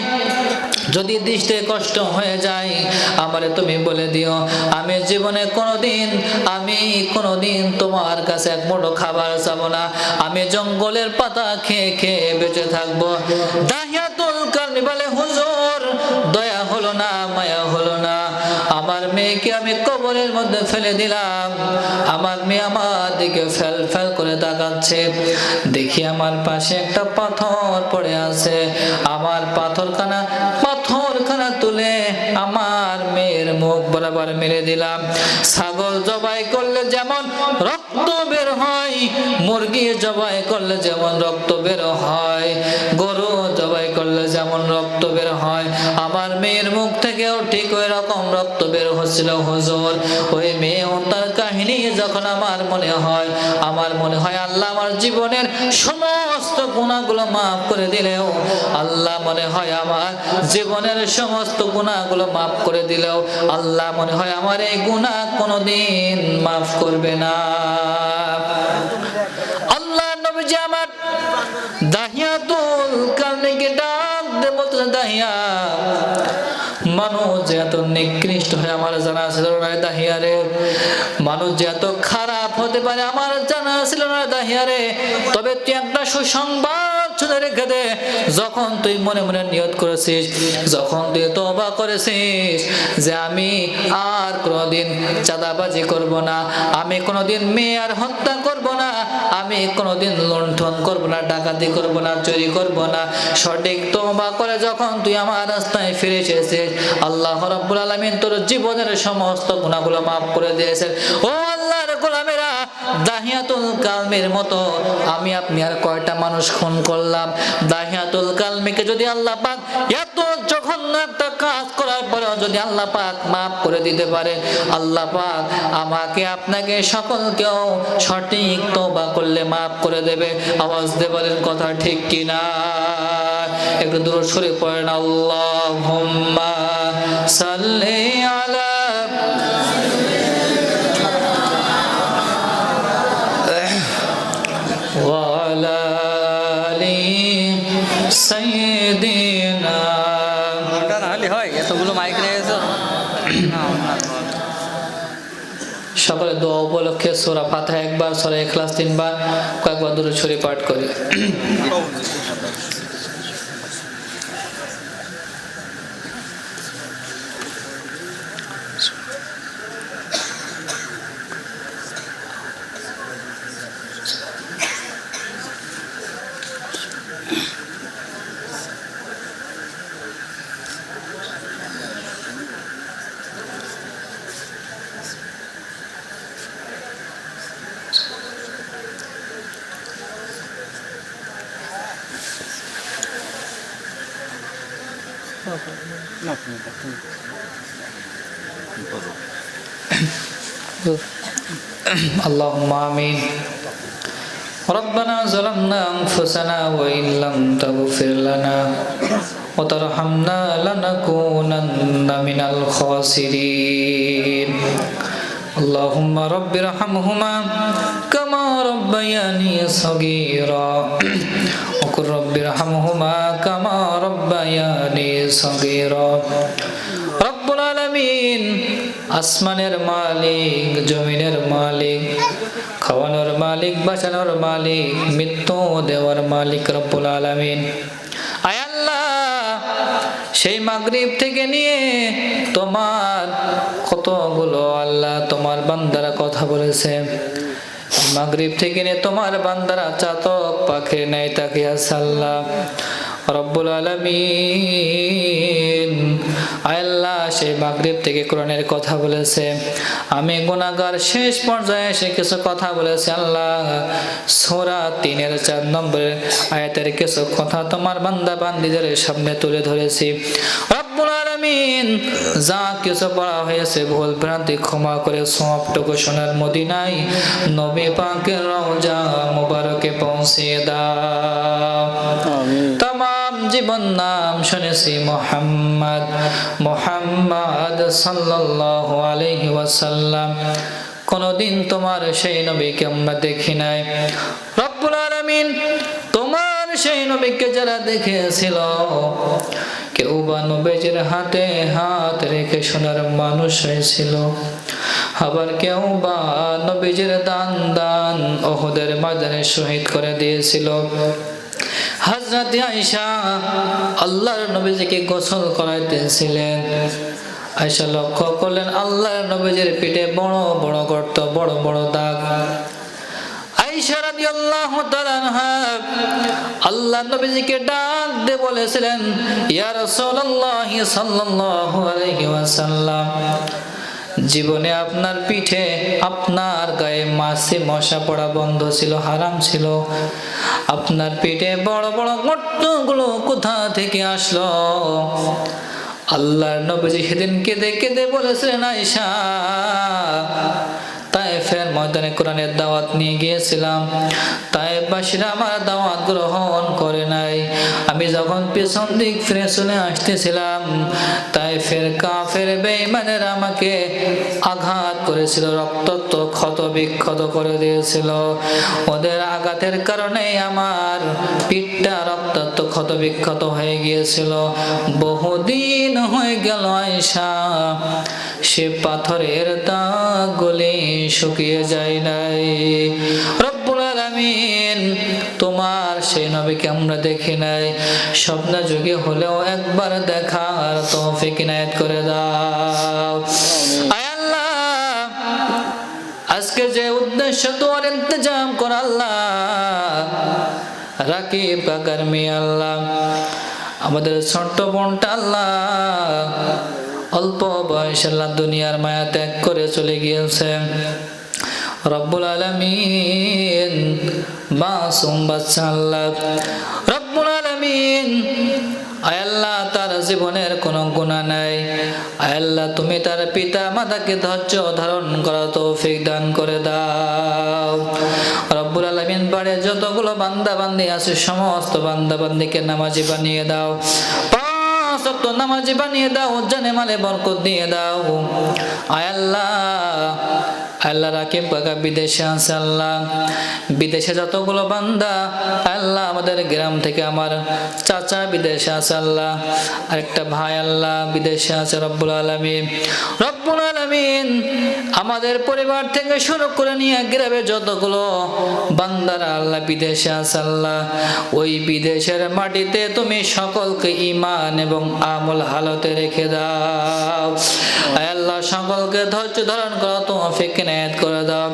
যদি দৃষ্টি কষ্ট হয়ে যায়, আমারে তুমি বলে দিও, আমি জীবনে কোনোদিন তোমার কাছে এক মুঠো খাবার চাবো না, আমি জঙ্গলের পাতা খেয়ে খেয়ে বেঁচে থাকবো। দাহিয়াতুল কালমি বলে, হুজুর, দয়া হলো না, মায়া হলো না, আমার মেয়েকে আমি কবরের মধ্যে ফেলে দিলাম, আমার মেয়ে আমার দিকে ফেল ফেল করে তাকাচ্ছে, দেখি আমার পাশে একটা পাথর পড়ে আছে, আমার পাথরখানা তুলে আমার মেয়ের মুখ বরাবর মেরে দিলাম। ছাগল জবাই করলে যেমন রক্ত বের হয়, মুরগি জবাই করলে যেমন রক্ত বের হয়, গরু জবাই করলে যেমন রক্ত রক্ত বের হয়, আমার মেয়ের মুখ থেকেও ঠিক ওই রকম রক্ত বের হচ্ছিল হুজুর। ওই মেয়ে ও তার কাহিনী যখন আমার মনে হয় আল্লাহ আমার জীবনের সমস্ত গুনাহগুলো মাফ করে দিলেও, আল্লাহ মনে হয় আমার জীবনের সমস্ত গুনাহগুলো মাফ করে দিলেও আল্লাহ মনে হয় আমার এই গুনাহ কোনোদিন মাফ করবে না। আল্লাহ নবীজি আমার দাহিয়াতুল কারনিকে ডাক দিয়ে বলতেন, দাহিয়া, মানুষ যে এত নিকৃষ্ট হয় আমার জানা ছিল না দাহিয়া রে, মানুষ যে এত খারাপ হতে পারে আমার জানা ছিল না দাহিয়া রে। তবে তুই একটা সুসংবাদ শুনে রেখে দে, যখন তুই মনে মনে নিয়ত করেছিস, যখন তুই তওবা করেছিস যে আমি আর কোনোদিন চাঁদাবাজি করব না, আমি কোনোদিন মেয়ের হত্যা করব না, আমি কোনোদিন লুণ্ঠন করব না, ডাকাতি করব না, চুরি করব না, সঠিক তওবা করে যখন তুই আমার রাস্তায় ফিরে এসেছিস, আল্লাহ রাব্বুল আলামিন তোর জীবনের সমস্ত গুনাহগুলো মাফ করে দিয়েছেন। ও আল্লাহর গোলামেরা, দাহিয়াতুল কালমের মতো আমি আপনি আর কয়টা মানুষ খুন করলাম? দাহিয়াতুল কালমিকে যদি আল্লাহ পাক এত জঘন্য একটা কাজ করার পরেও যদি আল্লাহ পাক মাফ করে দিতে পারে, আল্লাহ পাক আমাকে আপনাকে সকলকেও সঠিক তওবা করলে মাফ করে দেবে। আওয়াজ দিয়ে বলেন কথা ঠিক কিনা? একটু দূর সরে পড়েন, আল্লাহুম্মা সাল্লি আলা ওয়া আলা আলি সাইয়্যিদিনা। ঘন্টা না হলে হয়? এতগুলো মাইক নিয়ে এসো। সকলে দোয়া উপলক্ষে সূরা ফাতিহা একবার, সূরা ইখলাস 3 বার, কয়েকবার দরুদ শরীফ পাঠ করি। اللهم آمين. ربنا ظلمنا أنفسنا وإن لم تغفر لنا وترحمنا لنكونن من الخاسرين. اللهم رب ارحمهما كما ربياني صغيرا وقل رب ارحمهما كما ربياني صغيرا. রব্বুল আলামিন, আসমানের মালিক, জমিনের মালিক, খাওয়ানোর মালিক, বাঁচানোর মালিক, মৃত্যু দেওয়ার মালিক রব্বুল আলামিন, আয় আল্লাহ, সেই মাগরিব থেকে নিয়ে তোমার কতগুলো আল্লাহ তোমার বান্দারা কথা বলেছে, মাগরিব থেকে নিয়ে তোমার বান্দারা চাতক পাখির নাই তাকিয়ে আছে আল্লাহ রব্বুল আলামিন। আল্লাহ সেই মাগরিব থেকে কোরআনের কথা বলেছে, আমি গুনাহগার শেষ পর্যায়ে এসে কিছু কথা বলেছে আল্লাহ। সূরা 3 4 নম্বরের আয়াতের কিছু কথা তোমার বান্দা বান্দীদের সামনে তুলে ধরেছি রব্বুল আলামিন। যা কিছু পড়া হয়েছে ভুল ভ্রান্তি ক্ষমা করে সবটুকু সোনার মদিনায় নবী পাকের রওজা মুবারকে পৌঁছে দাও। तमाम জীবন নাম শুনেছি মুহাম্মদ, মুহাম্মদ সাল্লাল্লাহু আলাইহি ওয়াসাল্লাম। কোনদিন তোমার সেই নবীকে আমরা দেখি নাই রব্বুল আলামিন। তোমার সেই নবীকে যারা দেখেছিল, কেউ বা নবীজির হাতে হাত রেখে সোনার মানুষ হয়েছিল, আবার কেউ বা নবীজির দান দান উহুদের ময়দানে শহীদ করে দিয়েছিল। হযরত আয়েশা আল্লাহর নবীজিকে গোসল করাইতেছিলেন। আয়েশা লক্ষ্য করলেন আল্লাহর নবীজির পিঠে বড় বড় গর্ত, বড় বড় দাগ। আয়েশা রাদিয়াল্লাহু তাআলা আনহা আল্লাহর নবীজিকে ডাক দিয়ে বলেছিলেন, ইয়া রাসূলুল্লাহ সাল্লাল্লাহু আলাইহি ওয়াসাল্লাম, জীবনে আপনার পিঠে আপনার গায়ে মাছি মশা পড়া বন্ধ ছিল, হারাম ছিল। আপনার পিঠে বড় বড় গর্তগুলো কোথা থেকে আসলো? আল্লাহর নবীজি সেদিন কেঁদে কেঁদে বলেছিলেন, আয়েশা, তায়েফের ময়দানে কোরআনের দাওয়াত নিয়ে গিয়েছিলাম, তায়েফবাসীরা আমার দাওয়াত গ্রহণ করে নাই। আমি যখন পেছন দিক ফিরে চলে আসতেছিলাম, তায়েফের কাফের বেঈমানেরা আমাকে আঘাত করেছিল, রক্তাক্ত ক্ষত বিক্ষত করে দিয়েছিল। ওদের আঘাতের কারণে আমার পিঠটা রক্তাক্ত ক্ষত বিক্ষত হয়ে গিয়েছিল। বহুদিন হয়ে গেল আয়েশা, সে পাথরের দাগগুলি শুকিয়ে যায় নাই। রব্বুল আলামিন, তোমার সেই নবীকে আমরা দেখি নাই, স্বপ্ন যুগে হলেও একবার দেখার তৌফিক ইনায়েত করে দাও। আয় আল্লাহ, আজকে যে উদ্দেশ্য তোমার ইন্তজাম কর আল্লাহ, রাকিব কাকার মেয়ে আল্লাহ, আমাদের ছোট্ট বোনটা আল্লাহ অল্প বয়সে আল্লাহ দুনিয়ার মায়া ত্যাগ করে চলে গিয়েছে। রব্বুল আলামিন, মাসুম বাচ্চা আল্লাহ, রব্বুল আলামিন, আয় আল্লাহ, তার জীবনের কোনো গুনাহ নাই। আয় আল্লাহ, তুমি তার পিতা মাতাকে ধৈর্য ধারণ করা তৌফিক দান করে দাও। রব্বুল আলামিন, বাড়ির যতগুলো বান্দা বান্দি আছে সমস্ত বান্দা বান্দিকে নামাজি বানিয়ে দাও, সত্য নামাজি বানিয়ে দাও, জানে মালে বরকত দিয়ে দাও। আয় আল্লাহ, আল্লাহ রাকিব কাকা বিদেশে আছে আল্লাহ, বিদেশে যতগুলো বান্দা আল্লাহ, আমাদের গ্রাম থেকে আমার চাচা বিদেশে আছে আল্লাহ, আরেকটা ভাই আল্লাহ বিদেশে আছে। রব্বুল আলামিন, রব্বুল আলামিন, আমাদের পরিবার থেকে শুরু করে নিয়ে গ্রামে যতগুলো বান্দারা আল্লাহ বিদেশে আছে আল্লাহ, ওই বিদেশের মাটিতে তুমি সকলকে ঈমান এবং আমল হালতে রেখে দাও। আয় আল্লাহ, সকলকে ধৈর্য ধারণ করা তৌফিক ইনায়েত করে দাও।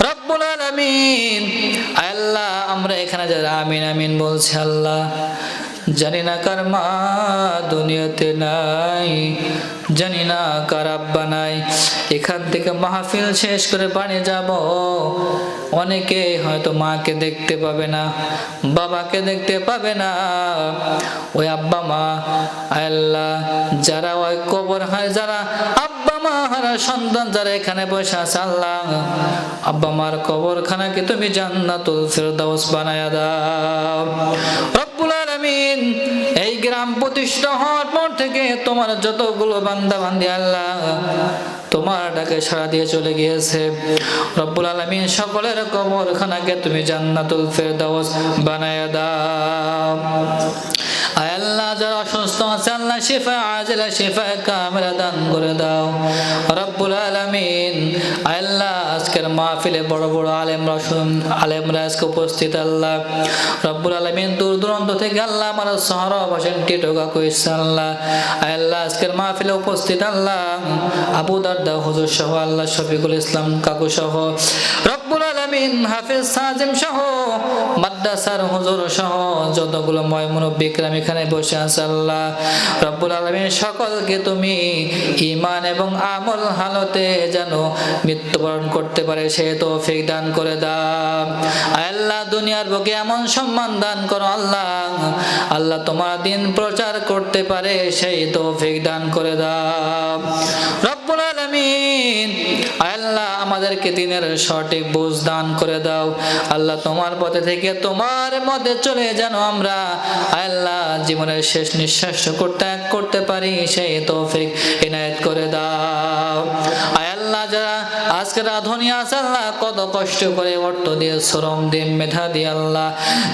রব্বুল আলামিন, আয় আল্লাহ, আমরা এখানে যারা আমিন আমিন বলছি আল্লাহ, জানি না কার মা দুনিয়াতে নাই, জানি না কার আব্বা নাই। এখান থেকে মাহফিল শেষ করে বাড়ি যাব, অনেকে হয়তো মাকে দেখতে পাবে না, বাবাকে দেখতে পাবে না। ওই আব্বা মা আল্লাহ, যারা ওই কবর হয়, যারা আব্বা মা হারা সন্তান যারা এখানে বসে আছে আল্লাহ, আব্বা মার কবরখানাকে তুমি জান্নাতুল ফেরদাউস বানায়া দাও। রব্বুল আলামিন, এই গ্রাম প্রতিষ্ঠা হওয়ার পর থেকে তোমার যতগুলো বান্দা বান্দি আল্লাহ তোমার ডাকে সাড়া দিয়ে চলে গিয়েছে, রব্বুল আলামিন, সকলের কবরখানাকে তুমি জান্নাতুল ফেরদাউস বানায়া দাও। আয় আল্লাহ, যারা অসুস্থ আছে আল্লাহ শিফা আজিলা শিফা কামিলা দান করে দাও। রব্বুল আলামিন, আয় আল্লাহ, আজকের মাহফিলে বড় বড় আলেমরা আজকে উপস্থিত আল্লাহ। রব্বুল আলামিন, দূর দূরান্ত থেকে আল্লাহ আমার শহর বাসন টিটোকা কইছে আল্লাহ। আয় আল্লাহ, আজকের মাহফিলে উপস্থিত আল্লাহ আবু দারদা হুজুর সহ আল্লাহ শফিকুল ইসলাম কাকু সহ, রব্বুল আলামিন, হাফেজ সাজিম সহ মাদ্রাসার হুজুর সহ যতগুলো মুরব্বি کرام এখানে বসে আছে আল্লাহ, রব্বুল আলামিন, সকলকে তুমি ঈমান এবং আমল হালতে যেন মৃত্যুবরণ করতে পারে সেই তৌফিক দান করে দাও। আয় আল্লাহ, দুনিয়ার বুকে এমন সম্মান দান করো আল্লাহ, আল্লাহ তোমার দিন প্রচার করতে পারে সেই তৌফিক দান করে দাও। রব্বুল আলামিন, আল্লাহ, আমাদেরকে দিনের সঠিক বুঝ দান করে দাও আল্লাহ। তোমার পথে থেকে তোমার মধ্যে চলে যেন আমরা আল্লাহ জীবনের শেষ নিঃশ্বাস করতে পারি সেই তৌফিক ইনায়েত করে দাও। আয় আল্লাহ, যারা আজকে রাধুনী আছে আল্লাহ, কত কষ্ট করে অর্থ দিয়ে শ্রম দিয়ে মেধা দিয়ে আল্লাহ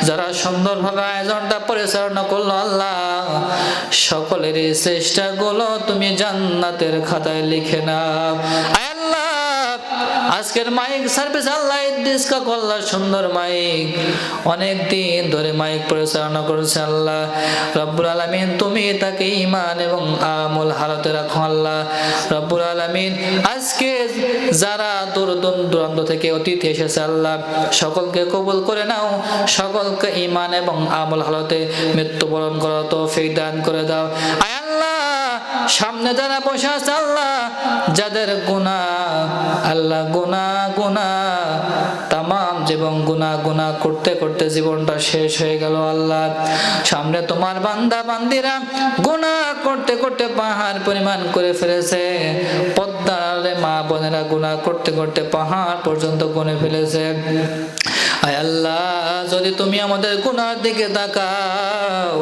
যারা সুন্দরভাবে আয়োজনটা পরিচালনা করলো আল্লাহ, সকলের এই চেষ্টাগুলো তুমি জান্নাতের খাতায় লিখে নাও। আয় আল্লাহ, আজকের মাইক সার্ভিস আল্লাহ ইদ্রিস কাকু আল্লাহ, সুন্দর মাইক, অনেক দিন ধরে মাইক পরিচালনা করেছে আল্লাহ। রব্বুল আলামিন, তুমি তাকে ঈমান এবং আমল হালতে রাখো আল্লাহ। রব্বুল আলামিন, আজকে যারা দূর দূরান্ত থেকে অতিথি এসেছে আল্লাহ, সকলকে কবুল করে নাও, সকলকে ঈমান এবং আমল হালতে মৃত্যুবরণ করা তৌফিক দান করে দাও। আয় আল্লাহ, সামনে যারা বসে আছে আল্লাহ, যাদের গুনাহ আল্লাহ গুনাহ তামাম জীবন গুনাহ করতে করতে জীবনটা শেষ হয়ে গেল আল্লাহ। সামনে তোমার বান্দা বান্দিরা গুনাহ করতে করতে পাহাড় পরিমাণ করে ফেলেছে। পদ্মার মা বোনেরা গুনাহ করতে করতে পাহাড় পর্যন্ত গুনে ফেলেছে। আয় আল্লাহ, যদি তুমি আমাদের গুনার দিকে তাকাও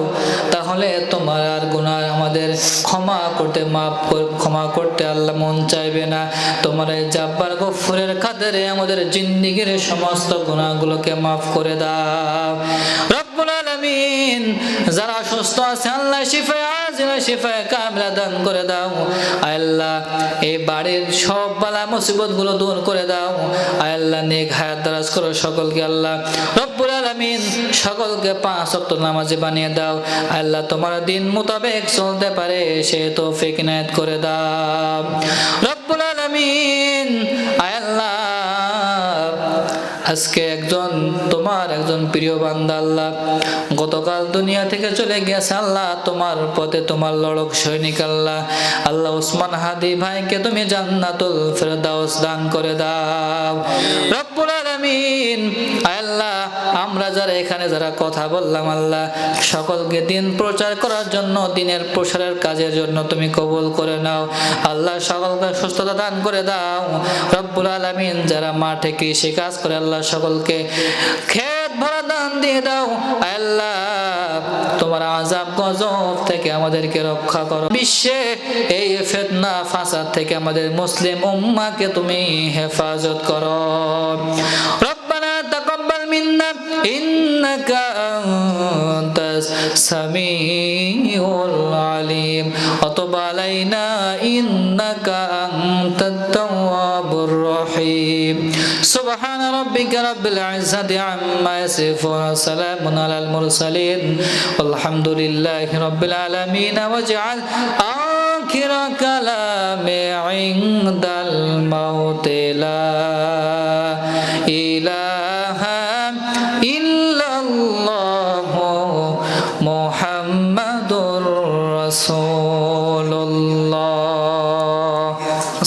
তাহলে তোমার আর গুনাহ আমাদের ক্ষমা করতে আল্লাহ মন চাইবে না। তোমার এই জাব্বার গফুরের কাদেরে আমাদের জিন্দেগির সমস্ত গুনাহগুলোকে মাফ করে দাও রব্বুল আলামিন। যারা অসুস্থ আছে আল্লাহ শিফায়ে আজিলা শিফায়ে কামিলা দান করে দাও। আয় আল্লাহ, এই বাড়ির সব বালা মুসিবত গুলো দূর করে দাও। আয় আল্লাহ, নেক হায়াত দারাজ করো সকলকে আল্লাহ রব্বুল আলামিন। সকলকে 5 ওয়াক্ত নামাজি বানিয়ে দাও। আয় আল্লাহ, তোমার দিন মোতাবেক চলতে পারে সে তৌফিক ইনায়েত করে দাও রব্বুল আলামিন। আয় আল্লাহ, আজকে তোমার একজন প্রিয় বান্দা আল্লাহ গতকাল দুনিয়া থেকে চলে গেছে আল্লাহ। তোমার পথে তোমার লড়ক সৈনিক আল্লাহ ওসমান হাদি ভাইকে তুমি জান্নাতুল ফেরদাউস দান করে দাও রব্বুল আলামিন। আল্লাহ, আমরা যারা এখানে যারা কথা বললাম আল্লাহ, সকলকে দিন প্রচার করার জন্য, দিনের প্রসারের কাজের জন্য তুমি কবুল করে নাও আল্লাহ। সকলকে সুস্থতা দান করে দাও রব্বুল আলামিন। যারা মাঠে কৃষি কাজ করে আল্লাহ, সকলকে খেত ভরা দান দিয়ে দাও আল্লাহ। তোমার আযাব গজব থেকে আমাদেরকে রক্ষা করো। বিশ্বে এই ফিতনা ফাসাদ থেকে আমাদের মুসলিম উম্মাহকে তুমি হেফাজত করো। রব্বানা তাকাব্বাল মিন্না ইন্নাকা আনতাস সামিউল আলিম ওয়া তুব আলাইনা ইন্নাকা আনতাত তাওয়াবুর রহিম। সুবহান রাব্বিকা রাব্বিল ইজ্জাতি আম্মা ইয়াসিফুন ওয়া সালামুন আলাল মুরসালিন আলহামদুলিল্লাহি রাব্বিল আলামিন। ওয়াজআল আখির কালামি ইনদাল মাউতি লা ইলাহা ইল্লাল্লাহু মুহাম্মাদুর রাসূলুল্লাহ।